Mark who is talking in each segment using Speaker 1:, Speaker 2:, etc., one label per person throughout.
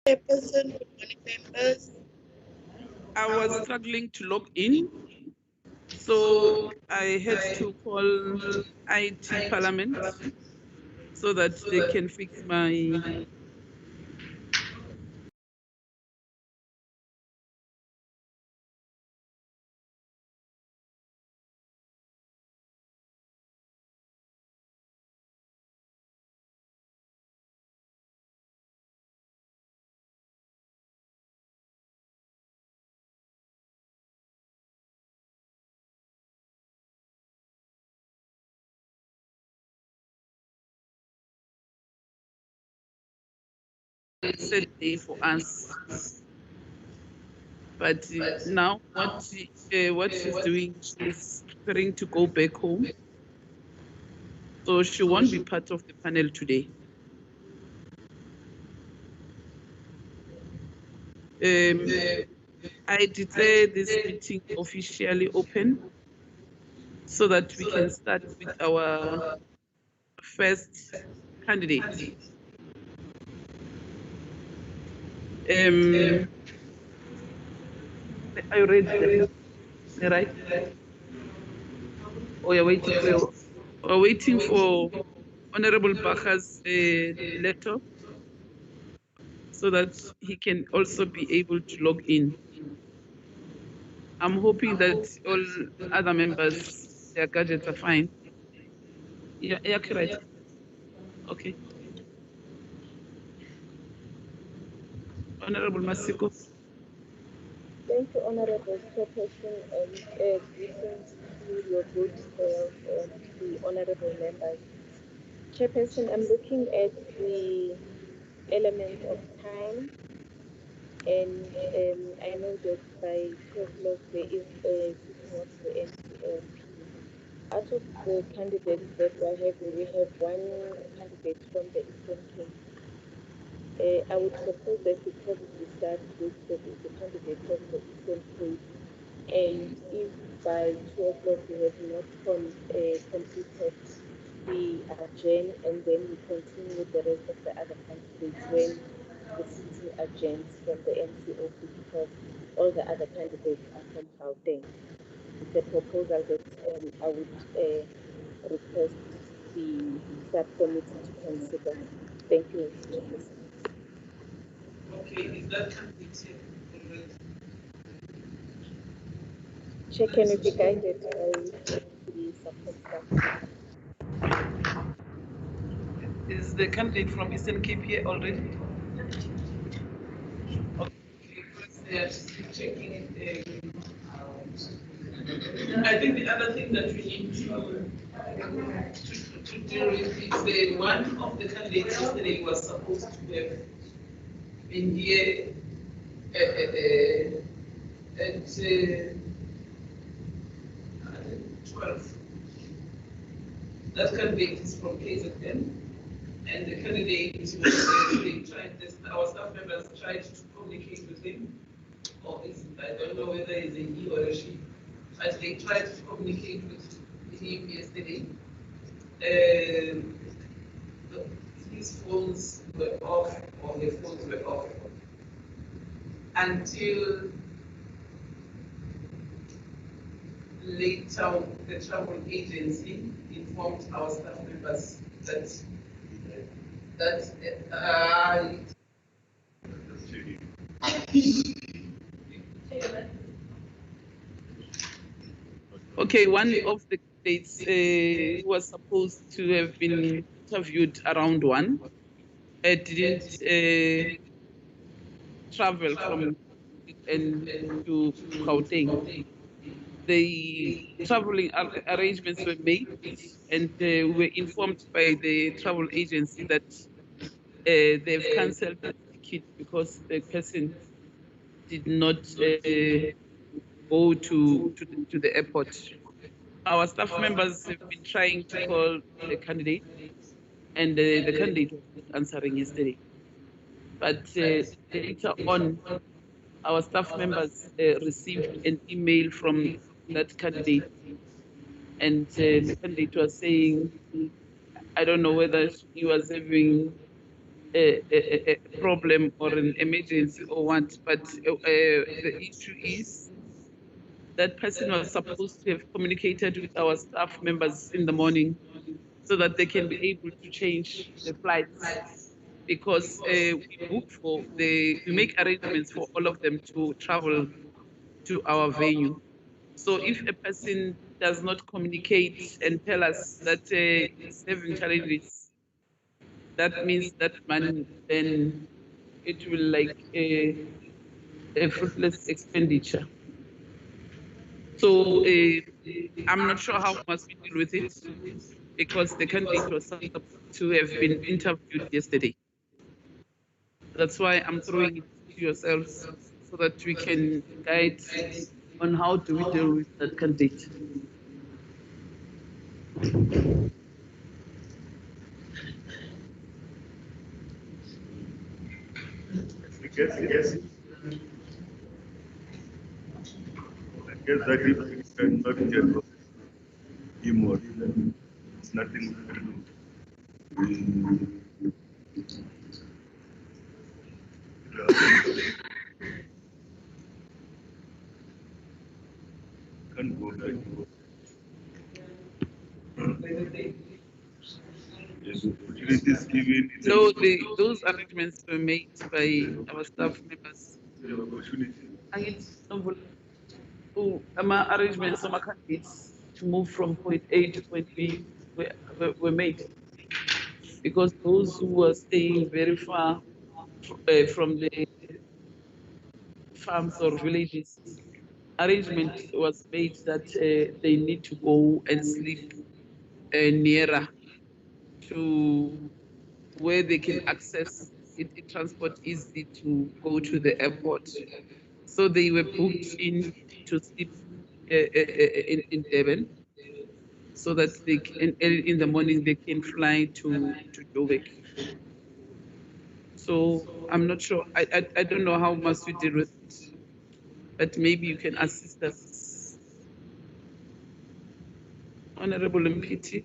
Speaker 1: Chairperson, good morning, members.
Speaker 2: I was struggling to log in, so I had to call IT Parliament so that they can fix my set day for us. But now what she's doing, she's preparing to go back home. So she won't be part of the panel today. I declare this meeting officially open so that we can start with our first candidate. Are you ready? Right? Or you're waiting for we're waiting for Honorable Bacha's letter so that he can also be able to log in. I'm hoping that all other members, their gadgets are fine. Yeah, accurate. Okay. Honorable Masiko.
Speaker 3: Thank you, Honorable Chairperson, and greetings to your good self and the honorable members. Chairperson, I'm looking at the element of time, and I know that by 2 o'clock there is a sitting of the NCLP. Out of the candidates that we're having, we have one candidate from the Eastern Cape. I would propose that we probably start with the candidate from the Eastern Cape, and if by 2 o'clock we have not completed, we adjourn, and then we continue with the rest of the other candidates when the sitting adjourns from the NCOP, because all the other candidates are from Gauteng. It's a proposal that I would request the subcommittee to consider. Thank you, Chairperson.
Speaker 2: Okay, is that candidate already?
Speaker 3: Chair, can we be guided by the support staff?
Speaker 2: Is the candidate from Eastern Cape here already? Okay, because they are still checking it. I think the other thing that we need to deal with is the one of the candidates yesterday was supposed to have been here at 12. That candidate is from KZN, and the candidate was actually trying. Our staff members tried to communicate with him, or I don't know whether it's a he or a she, but they tried to communicate with him yesterday. His phones were off, or their phones were off, until later the travel agency informed our staff members that okay, one of the dates was supposed to have been interviewed around 1. Didn't travel from and to Gauteng. The traveling arrangements were made, and we were informed by the travel agency that they've cancelled the ticket because the person did not go to the airport. Our staff members have been trying to call the candidate, and the candidate was not answering yesterday. But later on, our staff members received an email from that candidate, and the candidate was saying, I don't know whether he was having a problem or an emergency or what, but the issue is that person was supposed to have communicated with our staff members in the morning so that they can be able to change the flights, because we make arrangements for all of them to travel to our venue. So if a person does not communicate and tell us that is having challenges, that means that man, then it will like a fruitless expenditure. So I'm not sure how much we deal with it, because the candidate was supposed to have been interviewed yesterday. That's why I'm throwing it to yourselves so that we can guide on how do we deal with that candidate.
Speaker 4: I guess that if we cannot get him or them, it's nothing we can do. We can't go back. Yes, opportunities given.
Speaker 2: So those arrangements were made by our staff members.
Speaker 4: The opportunity.
Speaker 2: Arrangements of candidates to move from point A to point B were made, because those who were staying very far from the farms or villages, arrangement was made that they need to go and sleep nearer to where they can access it transport easily to go to the airport. So they were booked in to sleep in Devon, so that they can, early in the morning they can fly to Joburg. So I'm not sure. I don't know how much we deal with it, but maybe you can assist us, Honorable MPT.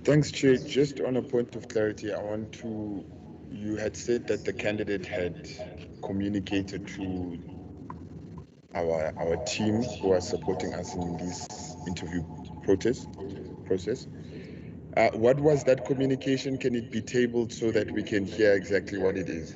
Speaker 5: Thanks, Chair. Just on a point of clarity, you had said that the candidate had communicated to our team who are supporting us in this interview process. What was that communication? Can it be tabled so that we can hear exactly what it is?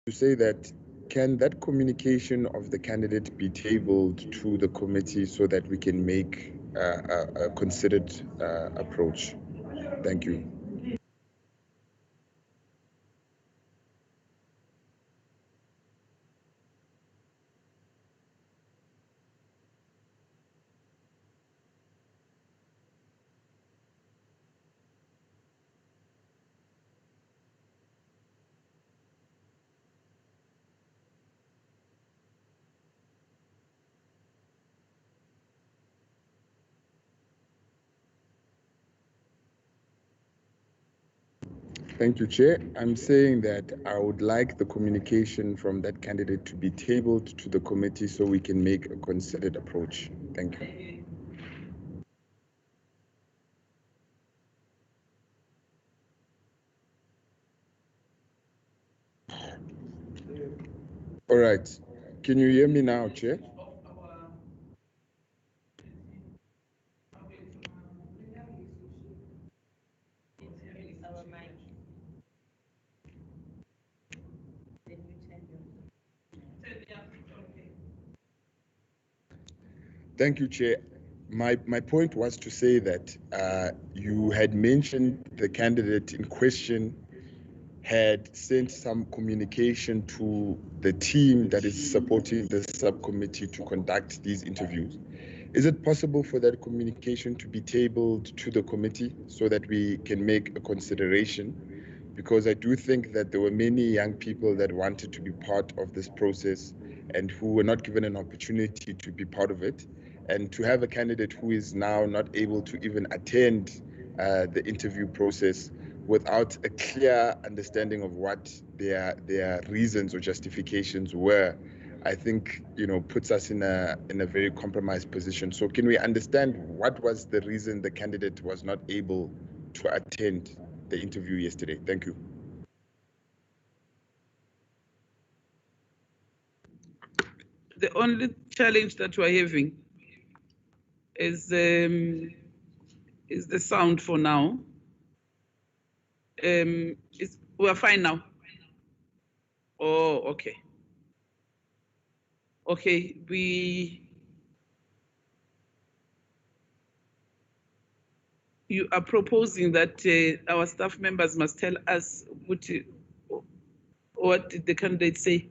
Speaker 5: To say that, can that communication of the candidate be tabled to the committee so that we can make a considered approach? Thank you. Thank you, Chair. I'm saying that I would like the communication from that candidate to be tabled to the committee so we can make a considered approach. Thank you. All right. Can you hear me now, Chair? Thank you, Chair. My point was to say that you had mentioned the candidate in question had sent some communication to the team that is supporting the subcommittee to conduct these interviews. Is it possible for that communication to be tabled to the committee so that we can make a consideration? Because I do think that there were many young people that wanted to be part of this process and who were not given an opportunity to be part of it. And to have a candidate who is now not able to even attend the interview process without a clear understanding of what their reasons or justifications were, I think, puts us in a very compromised position. So can we understand what was the reason the candidate was not able to attend the interview yesterday? Thank you.
Speaker 2: The only challenge that we're having is the sound for now. We're fine now. Oh, okay. Okay, you are proposing that our staff members must tell us what did the candidate say?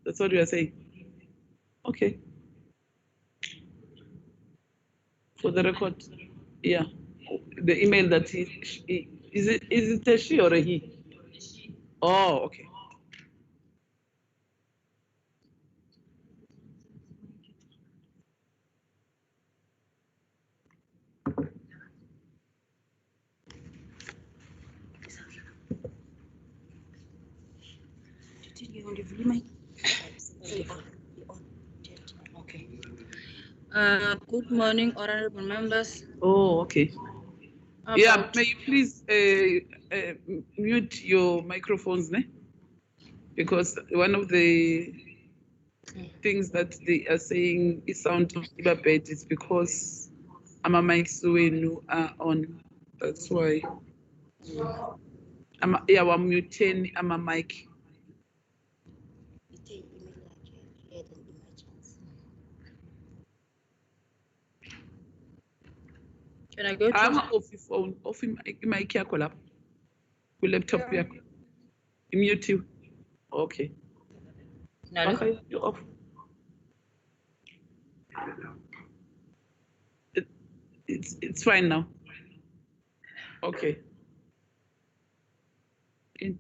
Speaker 2: That's what you are saying? Okay. For the record, yeah. The email that is it a she or a he? Oh, okay.
Speaker 6: Okay. Good morning, honorable members.
Speaker 2: Oh, okay. Yeah, may you please mute your microphones, ne? Because one of the things that they are saying is sounding bad is because ama mics are on. That's why. Yeah, we're muting ama mic.
Speaker 6: Can I go to?
Speaker 2: I'm off your phone, off mic yakho lapho. Laptop yakho. Mute you. Okay.
Speaker 6: Now look.
Speaker 2: Okay, you're off. It's fine now. Okay. In.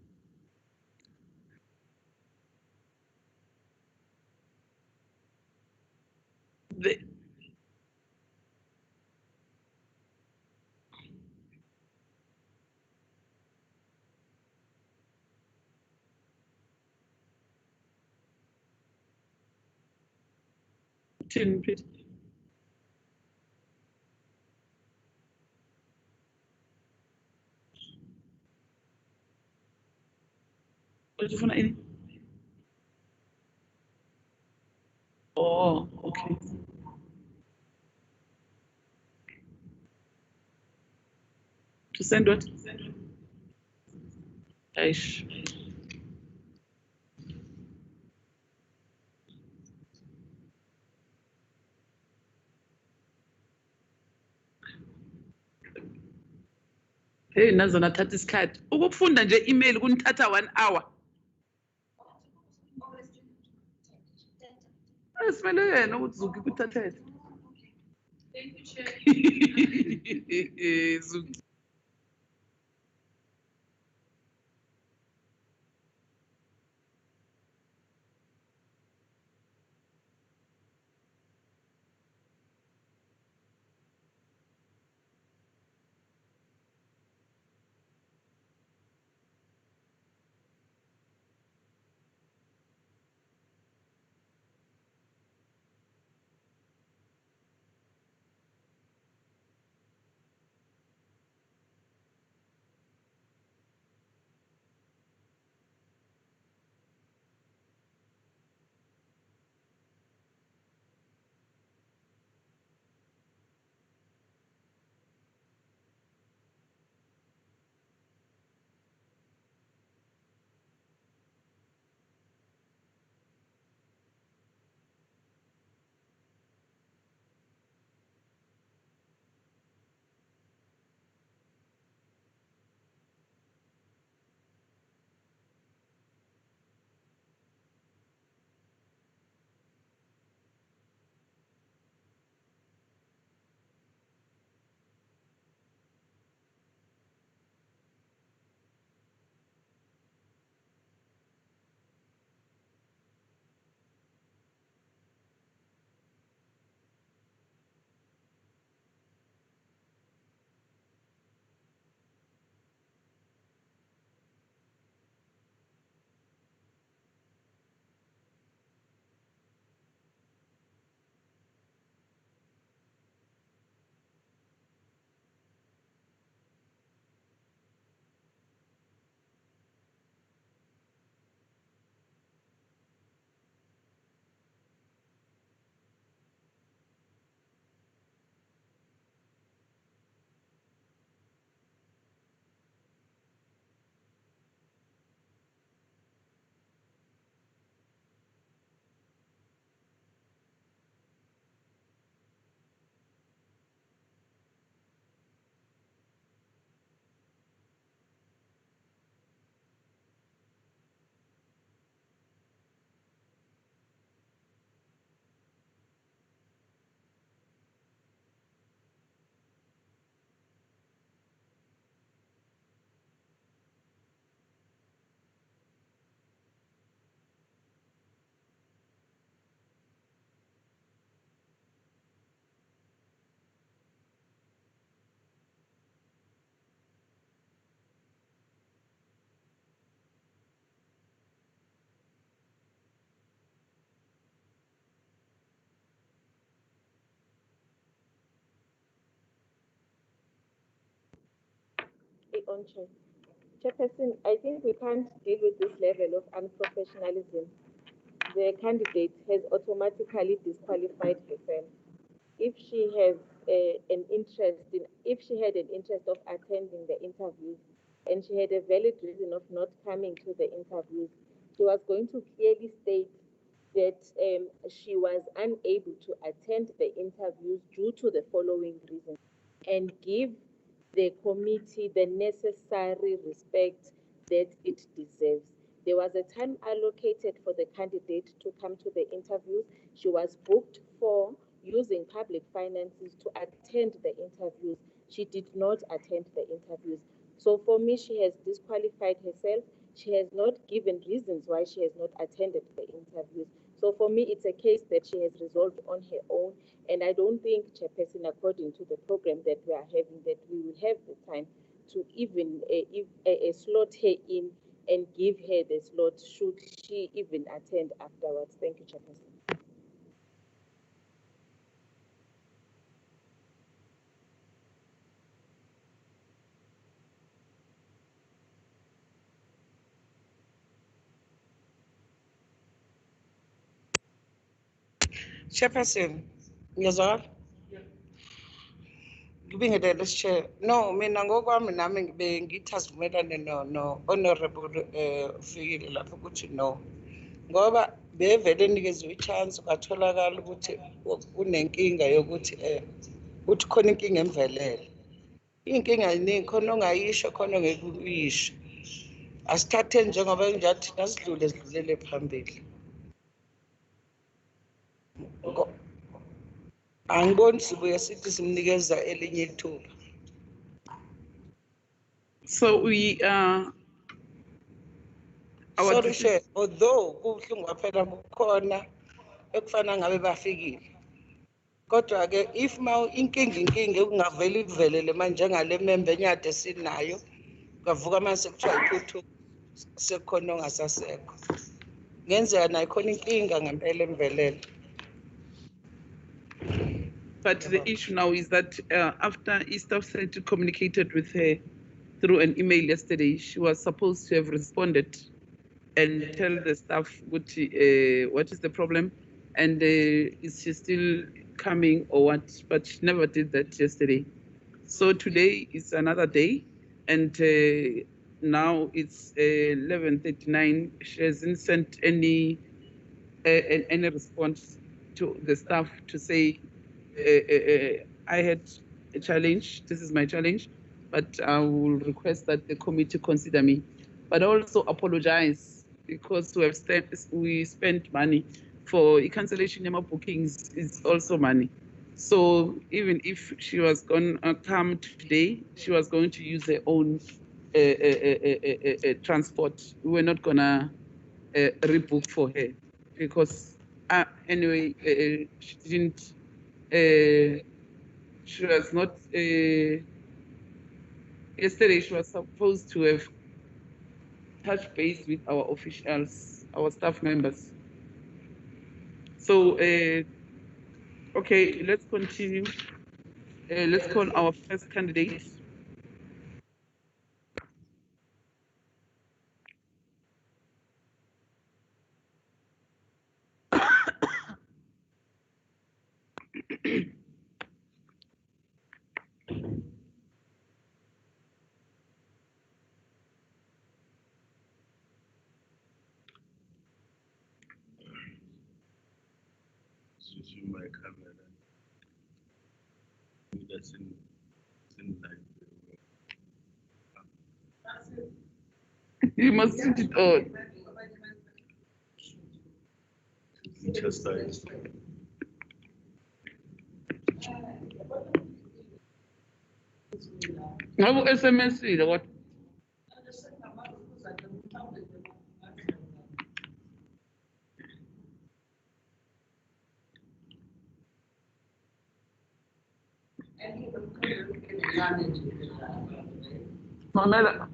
Speaker 2: The please. Ufuna ini? Oh, okay. To send what? Aish. Hey, nazo nathatha isikhathi. Ukufunda nje email kunithatha 1 hour. Simele yena ukuthi Zuki kuthathele. Thank you, Chair. Zuki.
Speaker 3: on, Chair. Chairperson, I think we can't deal with this level of unprofessionalism. The candidate has automatically disqualified herself. If she has if she had an interest of attending the interviews and she had a valid reason of not coming to the interviews, she was going to clearly state that she was unable to attend the interviews due to the following reasons and give the committee the necessary respect that it deserves. There was a time allocated for the candidate to come to the interviews. She was booked for using public finances to attend the interviews. She did not attend the interviews. So for me, she has disqualified herself. She has not given reasons why she has not attended the interviews. So for me, it's a case that she has resolved on her own. And I don't think, Chairperson, according to the program that we are having, that we will have the time to even slot her in and give her the slot should she even attend afterwards. Thank you, Chairperson.
Speaker 7: Chairperson, ngiyazwakala? Ngibingelele Chair. No, mina ngokwami nami ngithi asivumelane no honorable Fikile lapho ukuthi no. Ngoba bevele nikezwe i-chance kwatholakala ukuthi unenkinga yokuthi uthi khona inkinga emvelele. Inkinga yiningi, khona ongayisho khona ongeke uyisho. Asithatheni njengoba kunjalo thina sidlulele phambili. Angiboni sibuye sithi simnikeza elinye ithuba.
Speaker 2: So we
Speaker 7: Sorry Chair, although kubuhlungu phela kukhona ekufana ngabe bafikile. Kodwa ke if inkinga ekungavele ivelele manje ngale member enyade sinayo kavuka mase kuthiwa iphuthu sekhona ongasasekho. Ngenzeka nayo khona inkinga ngempela emvelele.
Speaker 2: but the issue now is that after staff said communicated with her through an email yesterday, she was supposed to have responded and tell the staff what is the problem and is she still coming or what, but she never did that yesterday. So today is another day, and now it's 11:39. She hasn't sent any response to the staff to say I had a challenge. This is my challenge, but I will request that the committee consider me. But also apologize because we spent money for cancellation of bookings is also money. So even if she was going to come today, she was going to use her own transport. We were not going to rebook for her because anyway, she didn't. She was not. Yesterday, she was supposed to have touched base with our officials, our staff members. So, okay, let's continue. Let's call our first candidate.
Speaker 4: Switching my camera. That's in live.
Speaker 2: You must switch it on.
Speaker 4: Chastised.
Speaker 2: Ngaku SMS ile what? Mamela.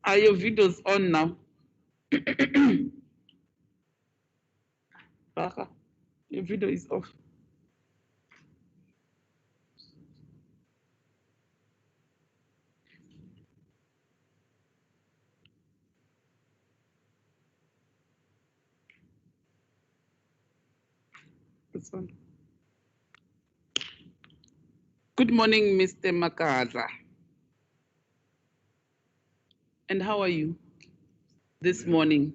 Speaker 2: Are your videos on now? Baha, your video is off. This one. Good morning, Mr. Makadla. And how are you this morning?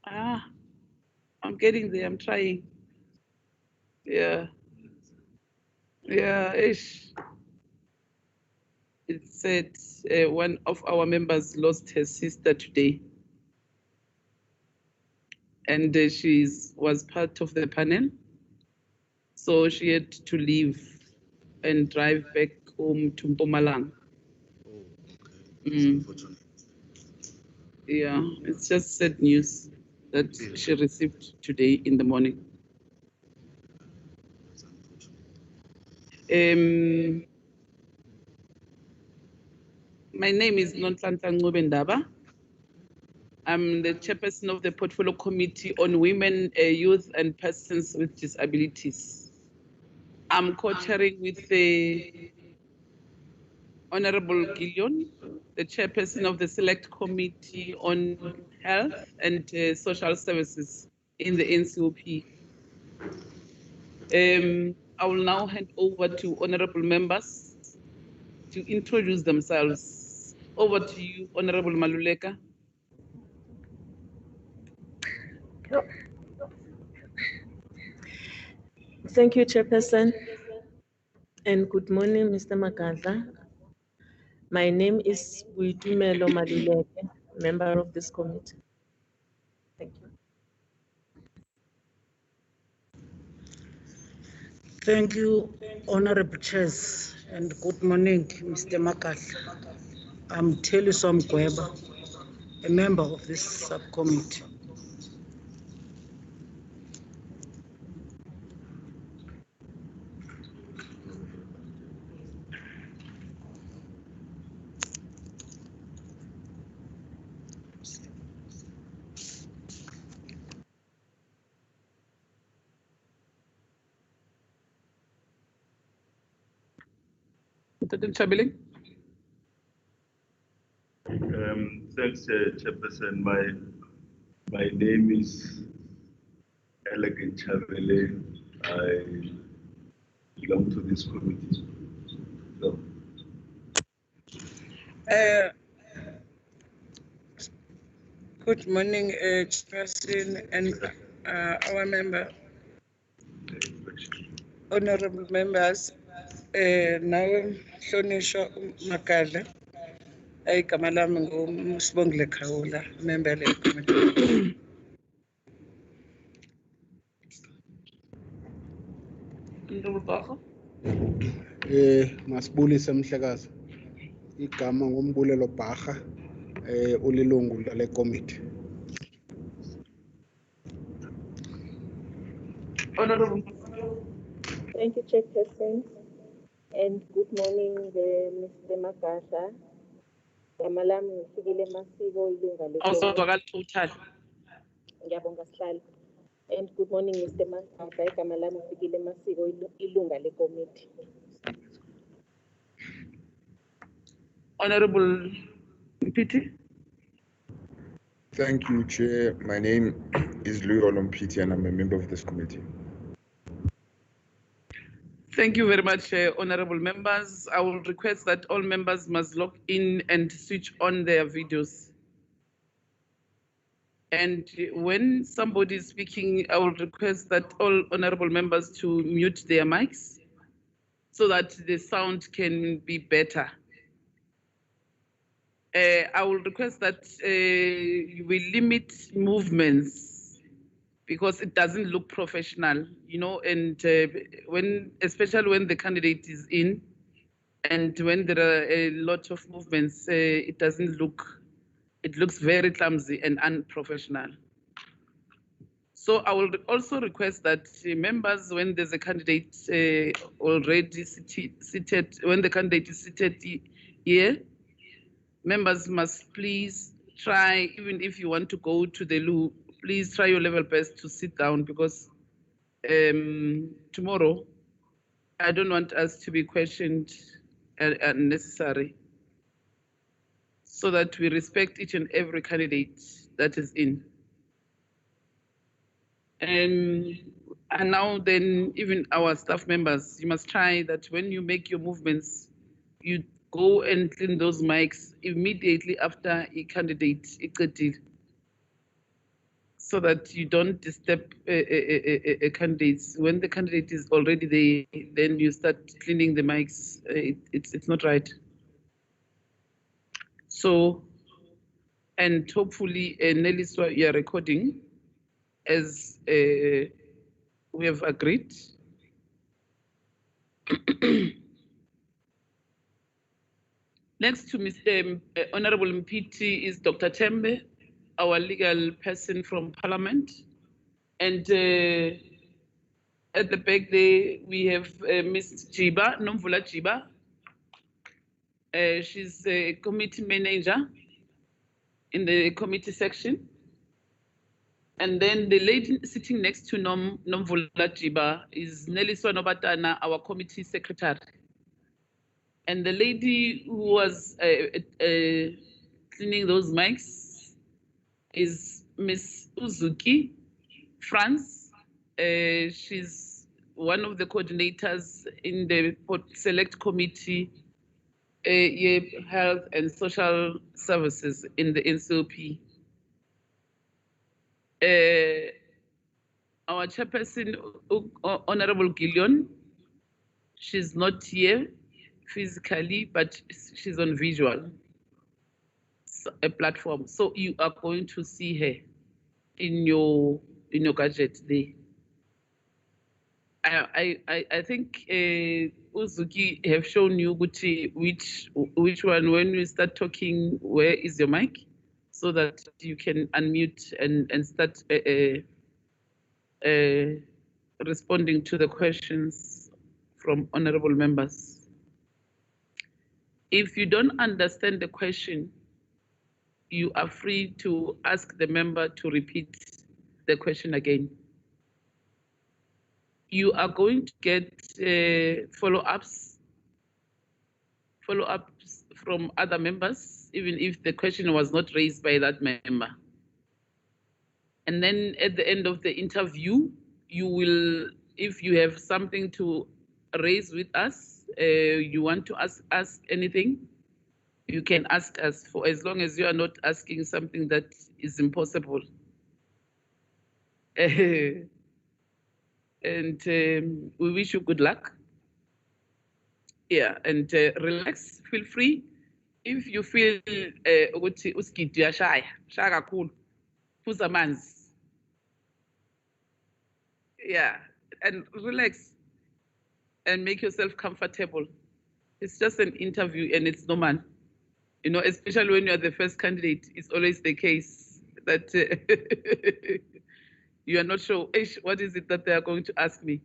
Speaker 2: I'm getting there, I'm trying. Yeah. Yeah, ish. It said one of our members lost her sister today. And she was part of the panel. So she had to leave and drive back home to Mpumalanga.
Speaker 4: Oh, okay. Unfortunate.
Speaker 2: Yeah, it's just sad news that she received today in the morning.
Speaker 4: That's unfortunate.
Speaker 2: My name is Nonhlanhla Ncubendaba. I'm the chairperson of the Portfolio Committee on Women, Youth and Persons with Disabilities. I'm co-chairing with the Honorable Gillion, the chairperson of the Select Committee on Health and Social Services in the NCOP. I will now hand over to honorable members to introduce themselves. Over to you, Honorable Maluleka.
Speaker 3: Thank you, Chairperson. And good morning, Mr. Makadla. My name is Buitumelo Maluleke, member of this committee. Thank you.
Speaker 7: Thank you, Honorable Chairs, and good morning, Mr. Makadla. I'm Telisom Gweba, a member of this subcommittee.
Speaker 4: Thanks, Chairperson. My name is Elegant Chavele. I belong to this committee. So.
Speaker 7: Good morning, Chairperson and our member, honorable members. Now, Shonisha Makadla. Igama lami nguSibongile Khawula, member le committee.
Speaker 8: Masibulise Mhlekazi. Igama nguMbulelo Bharha, ulilungu lale committee.
Speaker 3: Thank you, Chairperson. And good morning, Mr. Makadla. Igama lami ngifikile Masiko ilunga
Speaker 2: Total.
Speaker 3: Ngiyabonga Sihlalo. And good morning, Mr. Makadla. Igama lami ngifikile Masiko ilunga le-committee.
Speaker 2: Honorable Mpiti.
Speaker 5: Thank you, Chair. My name is Louis Olompiti and I'm a member of this committee.
Speaker 2: Thank you very much, honorable members. I will request that all members must log in and switch on their videos. And when somebody is speaking, I will request that all honorable members to mute their mics so that the sound can be better. I will request that we limit movements because it doesn't look professional, you know, and especially when the candidate is in and when there are a lot of movements, it looks very clumsy and unprofessional. So I will also request that members, when there's a candidate already seated, when the candidate is seated, Yeah, members must please try, even if you want to go to the loo, please try your level best to sit down, because tomorrow I don't want us to be questioned unnecessary, so that we respect each and every candidate that is in. And now then, even our staff members, you must try that when you make your movements, you go and clean those mics immediately after a candidate, so that you don't disturb a candidate. When the candidate is already there, then you start cleaning the mics. It's not right. So, and hopefully, Neliswa, you are recording as we have agreed. Next to Mr. Honorable Mpiti is Dr. Tambo, our legal person from Parliament. And at the back there, we have Ms. Jiba, Nomvula Jiba. She's a committee manager in the committee section. And then the lady sitting next to Nomvula Jiba is Neliswa Nobatana, our committee secretary. And the lady who was cleaning those mics is Miss Uzuki France. She's one of the coordinators in the select committee, health and social services in the NCOP. Our chairperson, Honorable Gillion, she's not here physically, but she's on visual a platform. So you are going to see her in your gadget there. I think Uzuki have shown you which one, when you start talking, where is your mic, so that you can unmute and start responding to the questions from honorable members. If you don't understand the question, you are free to ask the member to repeat the question again. You are going to get follow-ups from other members, even if the question was not raised by that member. And then at the end of the interview, you will, if you have something to raise with us, you want to ask anything, you can ask us, for as long as you are not asking something that is impossible. And we wish you good luck. Yeah, and relax, feel free. If you feel ukuthi usigidi uyashaya, shaya kakhulu, phuza amanzi. Yeah, and relax and make yourself comfortable. It's just an interview and it's normal. You know, especially when you're the first candidate, it's always the case that you are not sure, what is it that they are going to ask me?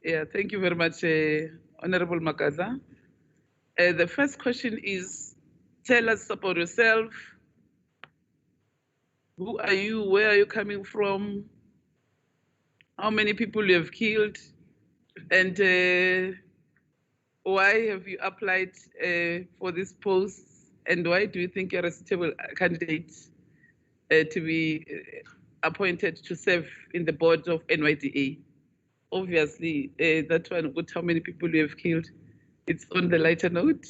Speaker 2: Yeah, thank you very much, Honorable Makaza. The first question is, tell us about yourself. Who are you? Where are you coming from? How many people you have killed? And why have you applied for this post? And why do you think you're a suitable candidate to be appointed to serve in the board of NYDA? Obviously, that one, with how many people you have killed, it's on the lighter note.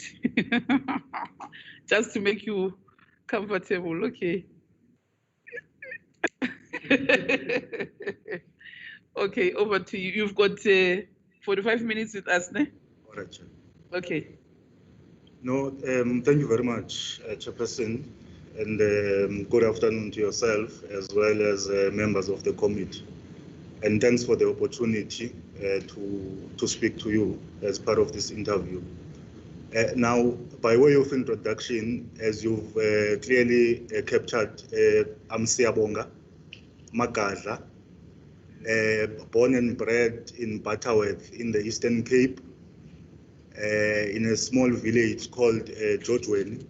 Speaker 2: Just to make you comfortable, okay. Okay, over to you. You've got 45 minutes with us, ne?
Speaker 4: All right, Chair.
Speaker 2: Okay.
Speaker 4: No, thank you very much, Chairperson, and good afternoon to yourself as well as members of the committee. And thanks for the opportunity to speak to you as part of this interview. Now, by way of introduction, as you've clearly captured, I'm Siyabonga Magadla, born and bred in Butterworth in the Eastern Cape. in a small village called Jojweni.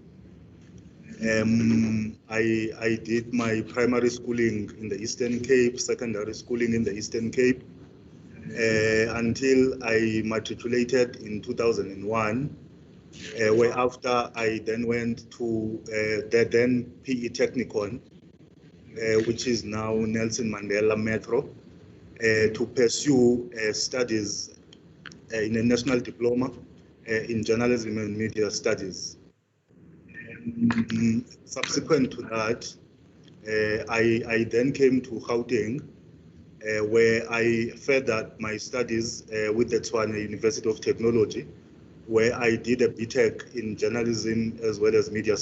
Speaker 4: I did my primary schooling in the Eastern Cape, secondary schooling in the Eastern Cape, until I matriculated in 2001, where after I then went to the then PE Technikon, which is now Nelson Mandela Metro, to pursue studies in a national diploma in journalism and media studies. Subsequent to that, I then came to Gauteng, where I furthered my studies with the Tshwane University of Technology, where I did a BTech in journalism as well as media.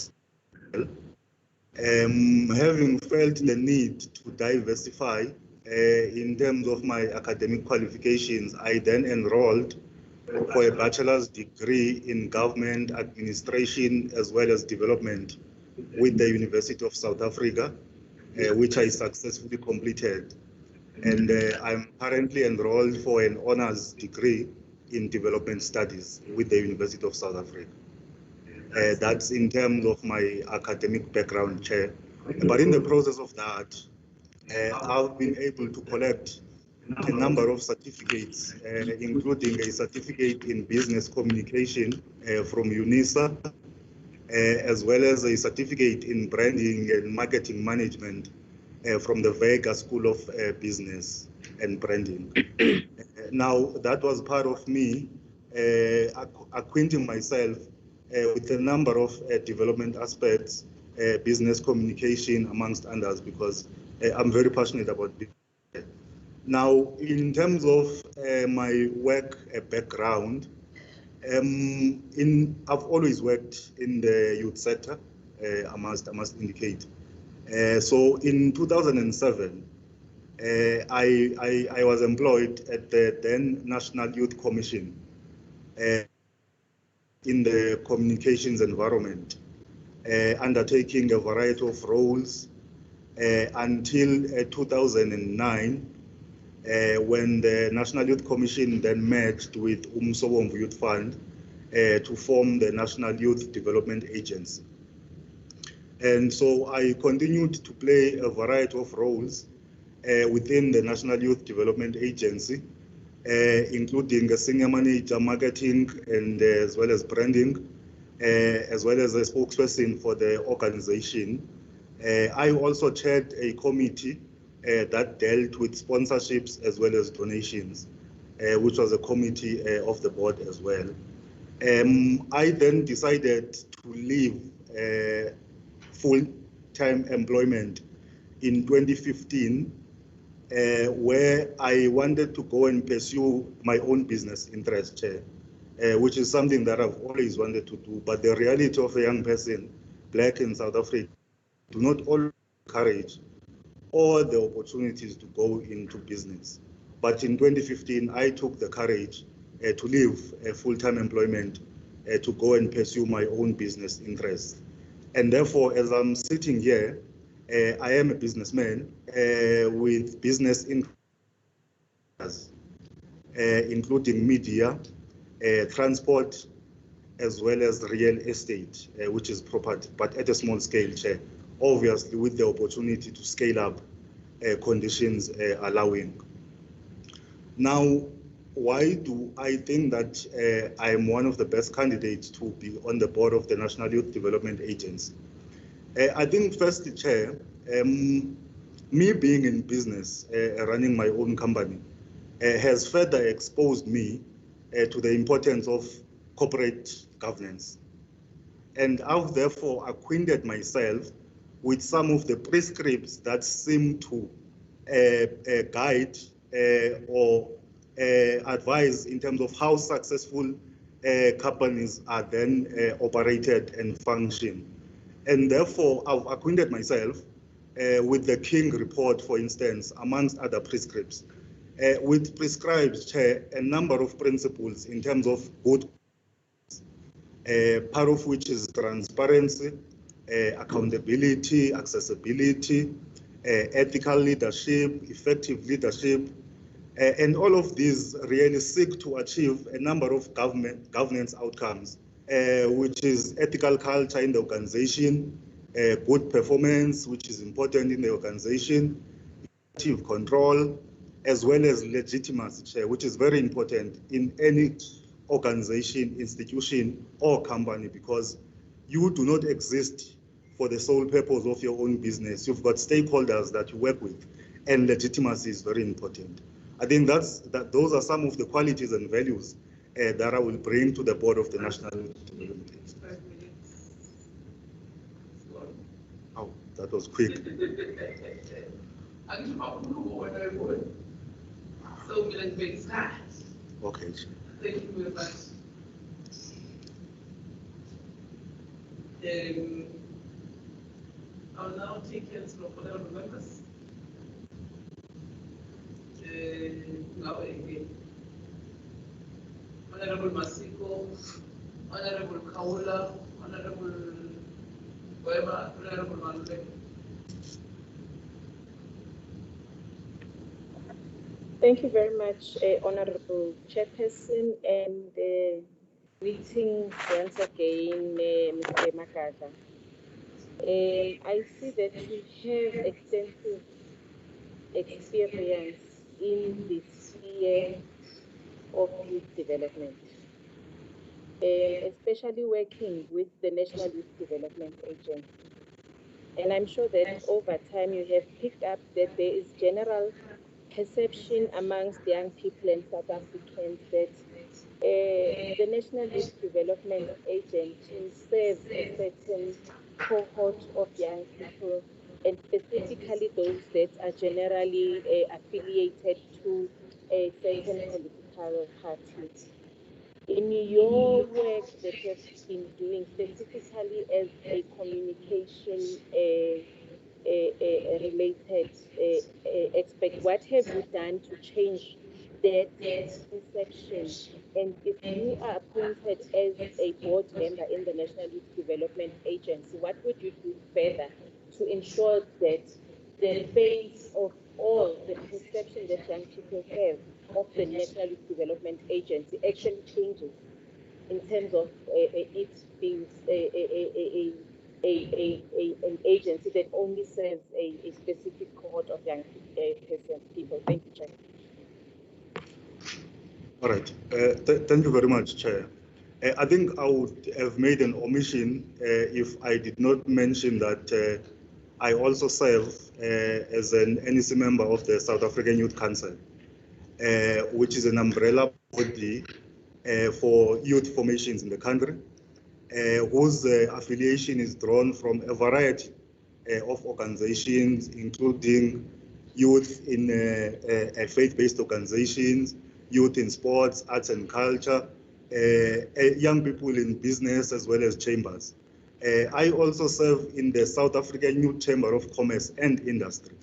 Speaker 4: Having felt the need to diversify in terms of my academic qualifications, I then enrolled for a bachelor's degree in government administration as well as development with the University of South Africa, which I successfully completed. And I'm currently enrolled for an honors degree in development studies with the University of South Africa. That's in terms of my academic background, Chair. But in the process of that, I've been able to collect a number of certificates, including a certificate in business communication from UNISA, as well as a certificate in branding and marketing management from the Vega School of Business and Branding. Now, that was part of me acquainting myself with a number of development aspects, business communication, amongst others, because I'm very passionate about business. Now, in terms of my work background, I've always worked in the youth sector, I must indicate. So in 2007, I was employed at the then National Youth Commission in the communications environment, undertaking a variety of roles until 2009, when the National Youth Commission then merged with Umsobomvu Youth Fund to form the National Youth Development Agency. And so I continued to play a variety of roles within the National Youth Development Agency, including a senior manager, marketing, and as well as branding, as well as a spokesperson for the organization. I also chaired a committee that dealt with sponsorships as well as donations, which was a committee of the board as well. I then decided to leave full-time employment in 2015, where I wanted to go and pursue my own business interest, which is something that I've always wanted to do. But the reality of a young person, Black in South Africa, do not always encourage all the opportunities to go into business. But in 2015, I took the courage to leave full-time employment to go and pursue my own business interests. And therefore, as I'm sitting here, I am a businessman with business interests, including media, transport, as well as real estate, which is property, but at a small scale, Chair, obviously with the opportunity to scale up conditions allowing. Now, why do I think that I am one of the best candidates to be on the board of the National Youth Development Agency? I think firstly, Chair, me being in business, running my own company, has further exposed me to the importance of corporate governance. And I've therefore acquainted myself with some of the prescripts that seem to guide or advise in terms of how successful companies are then operated and function. And therefore, I've acquainted myself with the King report, for instance, amongst other prescripts, which prescribes a number of principles in terms of good, part of which is transparency, accountability, accessibility, ethical leadership, effective leadership, And all of these really seek to achieve a number of governance outcomes, which is ethical culture in the organization, good performance, which is important in the organization, effective control, as well as legitimacy, which is very important in any organization, institution, or company, because you do not exist for the sole purpose of your own business. You've got stakeholders that you work with, and legitimacy is very important. I think those are some of the qualities and values that I will bring to the board of the National Development Agency. Oh, that was quick. Okay.
Speaker 2: Thank you very much. I'll now take hands from honorable members. Now again. Honorable Masiko, Honorable Kaula, Honorable Wema, Honorable Manle.
Speaker 3: Thank you very much, Honorable Chairperson, and greetings once again, Mr. Makata. I see that you have extensive experience in the sphere of youth development, especially working with the National Youth Development Agency. And I'm sure that over time you have picked up that there is general perception amongst young people and South Africans that the National Youth Development Agency serves a certain cohort of young people, and specifically those that are generally affiliated to a certain political party. In your work that you have been doing specifically as a communication related expert, what have you done to change that perception? And if you are appointed as a board member in the National Youth Development Agency, what would you do further to ensure that the face of all the perception that young people have of the National Youth Development Agency actually changes in terms of it being an agency that only serves a specific cohort of young people? Thank you, Chair.
Speaker 4: All right. Thank you very much, Chair. I think I would have made an omission if I did not mention that I also serve as an NEC member of the South African Youth Council, which is an umbrella body for youth formations in the country, whose affiliation is drawn from a variety of organizations, including youth in faith-based organizations, youth in sports, arts and culture, young people in business, as well as chambers. I also serve in the South African Youth Chamber of Commerce and Industry.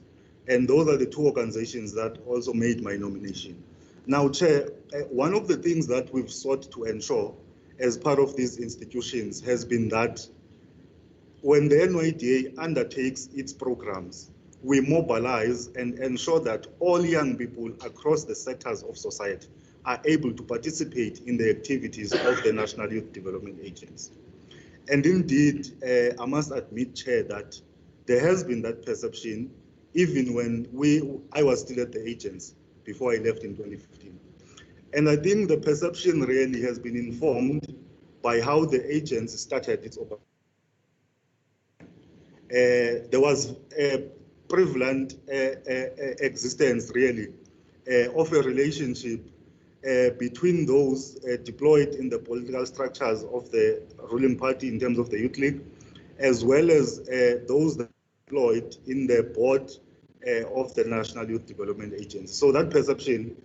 Speaker 4: And those are the two organizations that also made my nomination. Now, Chair, one of the things that we've sought to ensure as part of these institutions has been that when the NYDA undertakes its programs, we mobilize and ensure that all young people across the sectors of society are able to participate in the activities of the National Youth Development Agency. And indeed, I must admit, Chair, that there has been that perception even when I was still at the agency before I left in 2015. And I think the perception really has been informed by how the agency started its operation. There was a prevalent existence, really, of a relationship between those deployed in the political structures of the ruling party in terms of the Youth League, as well as those that are deployed in the board of the National Youth Development Agency. So that perception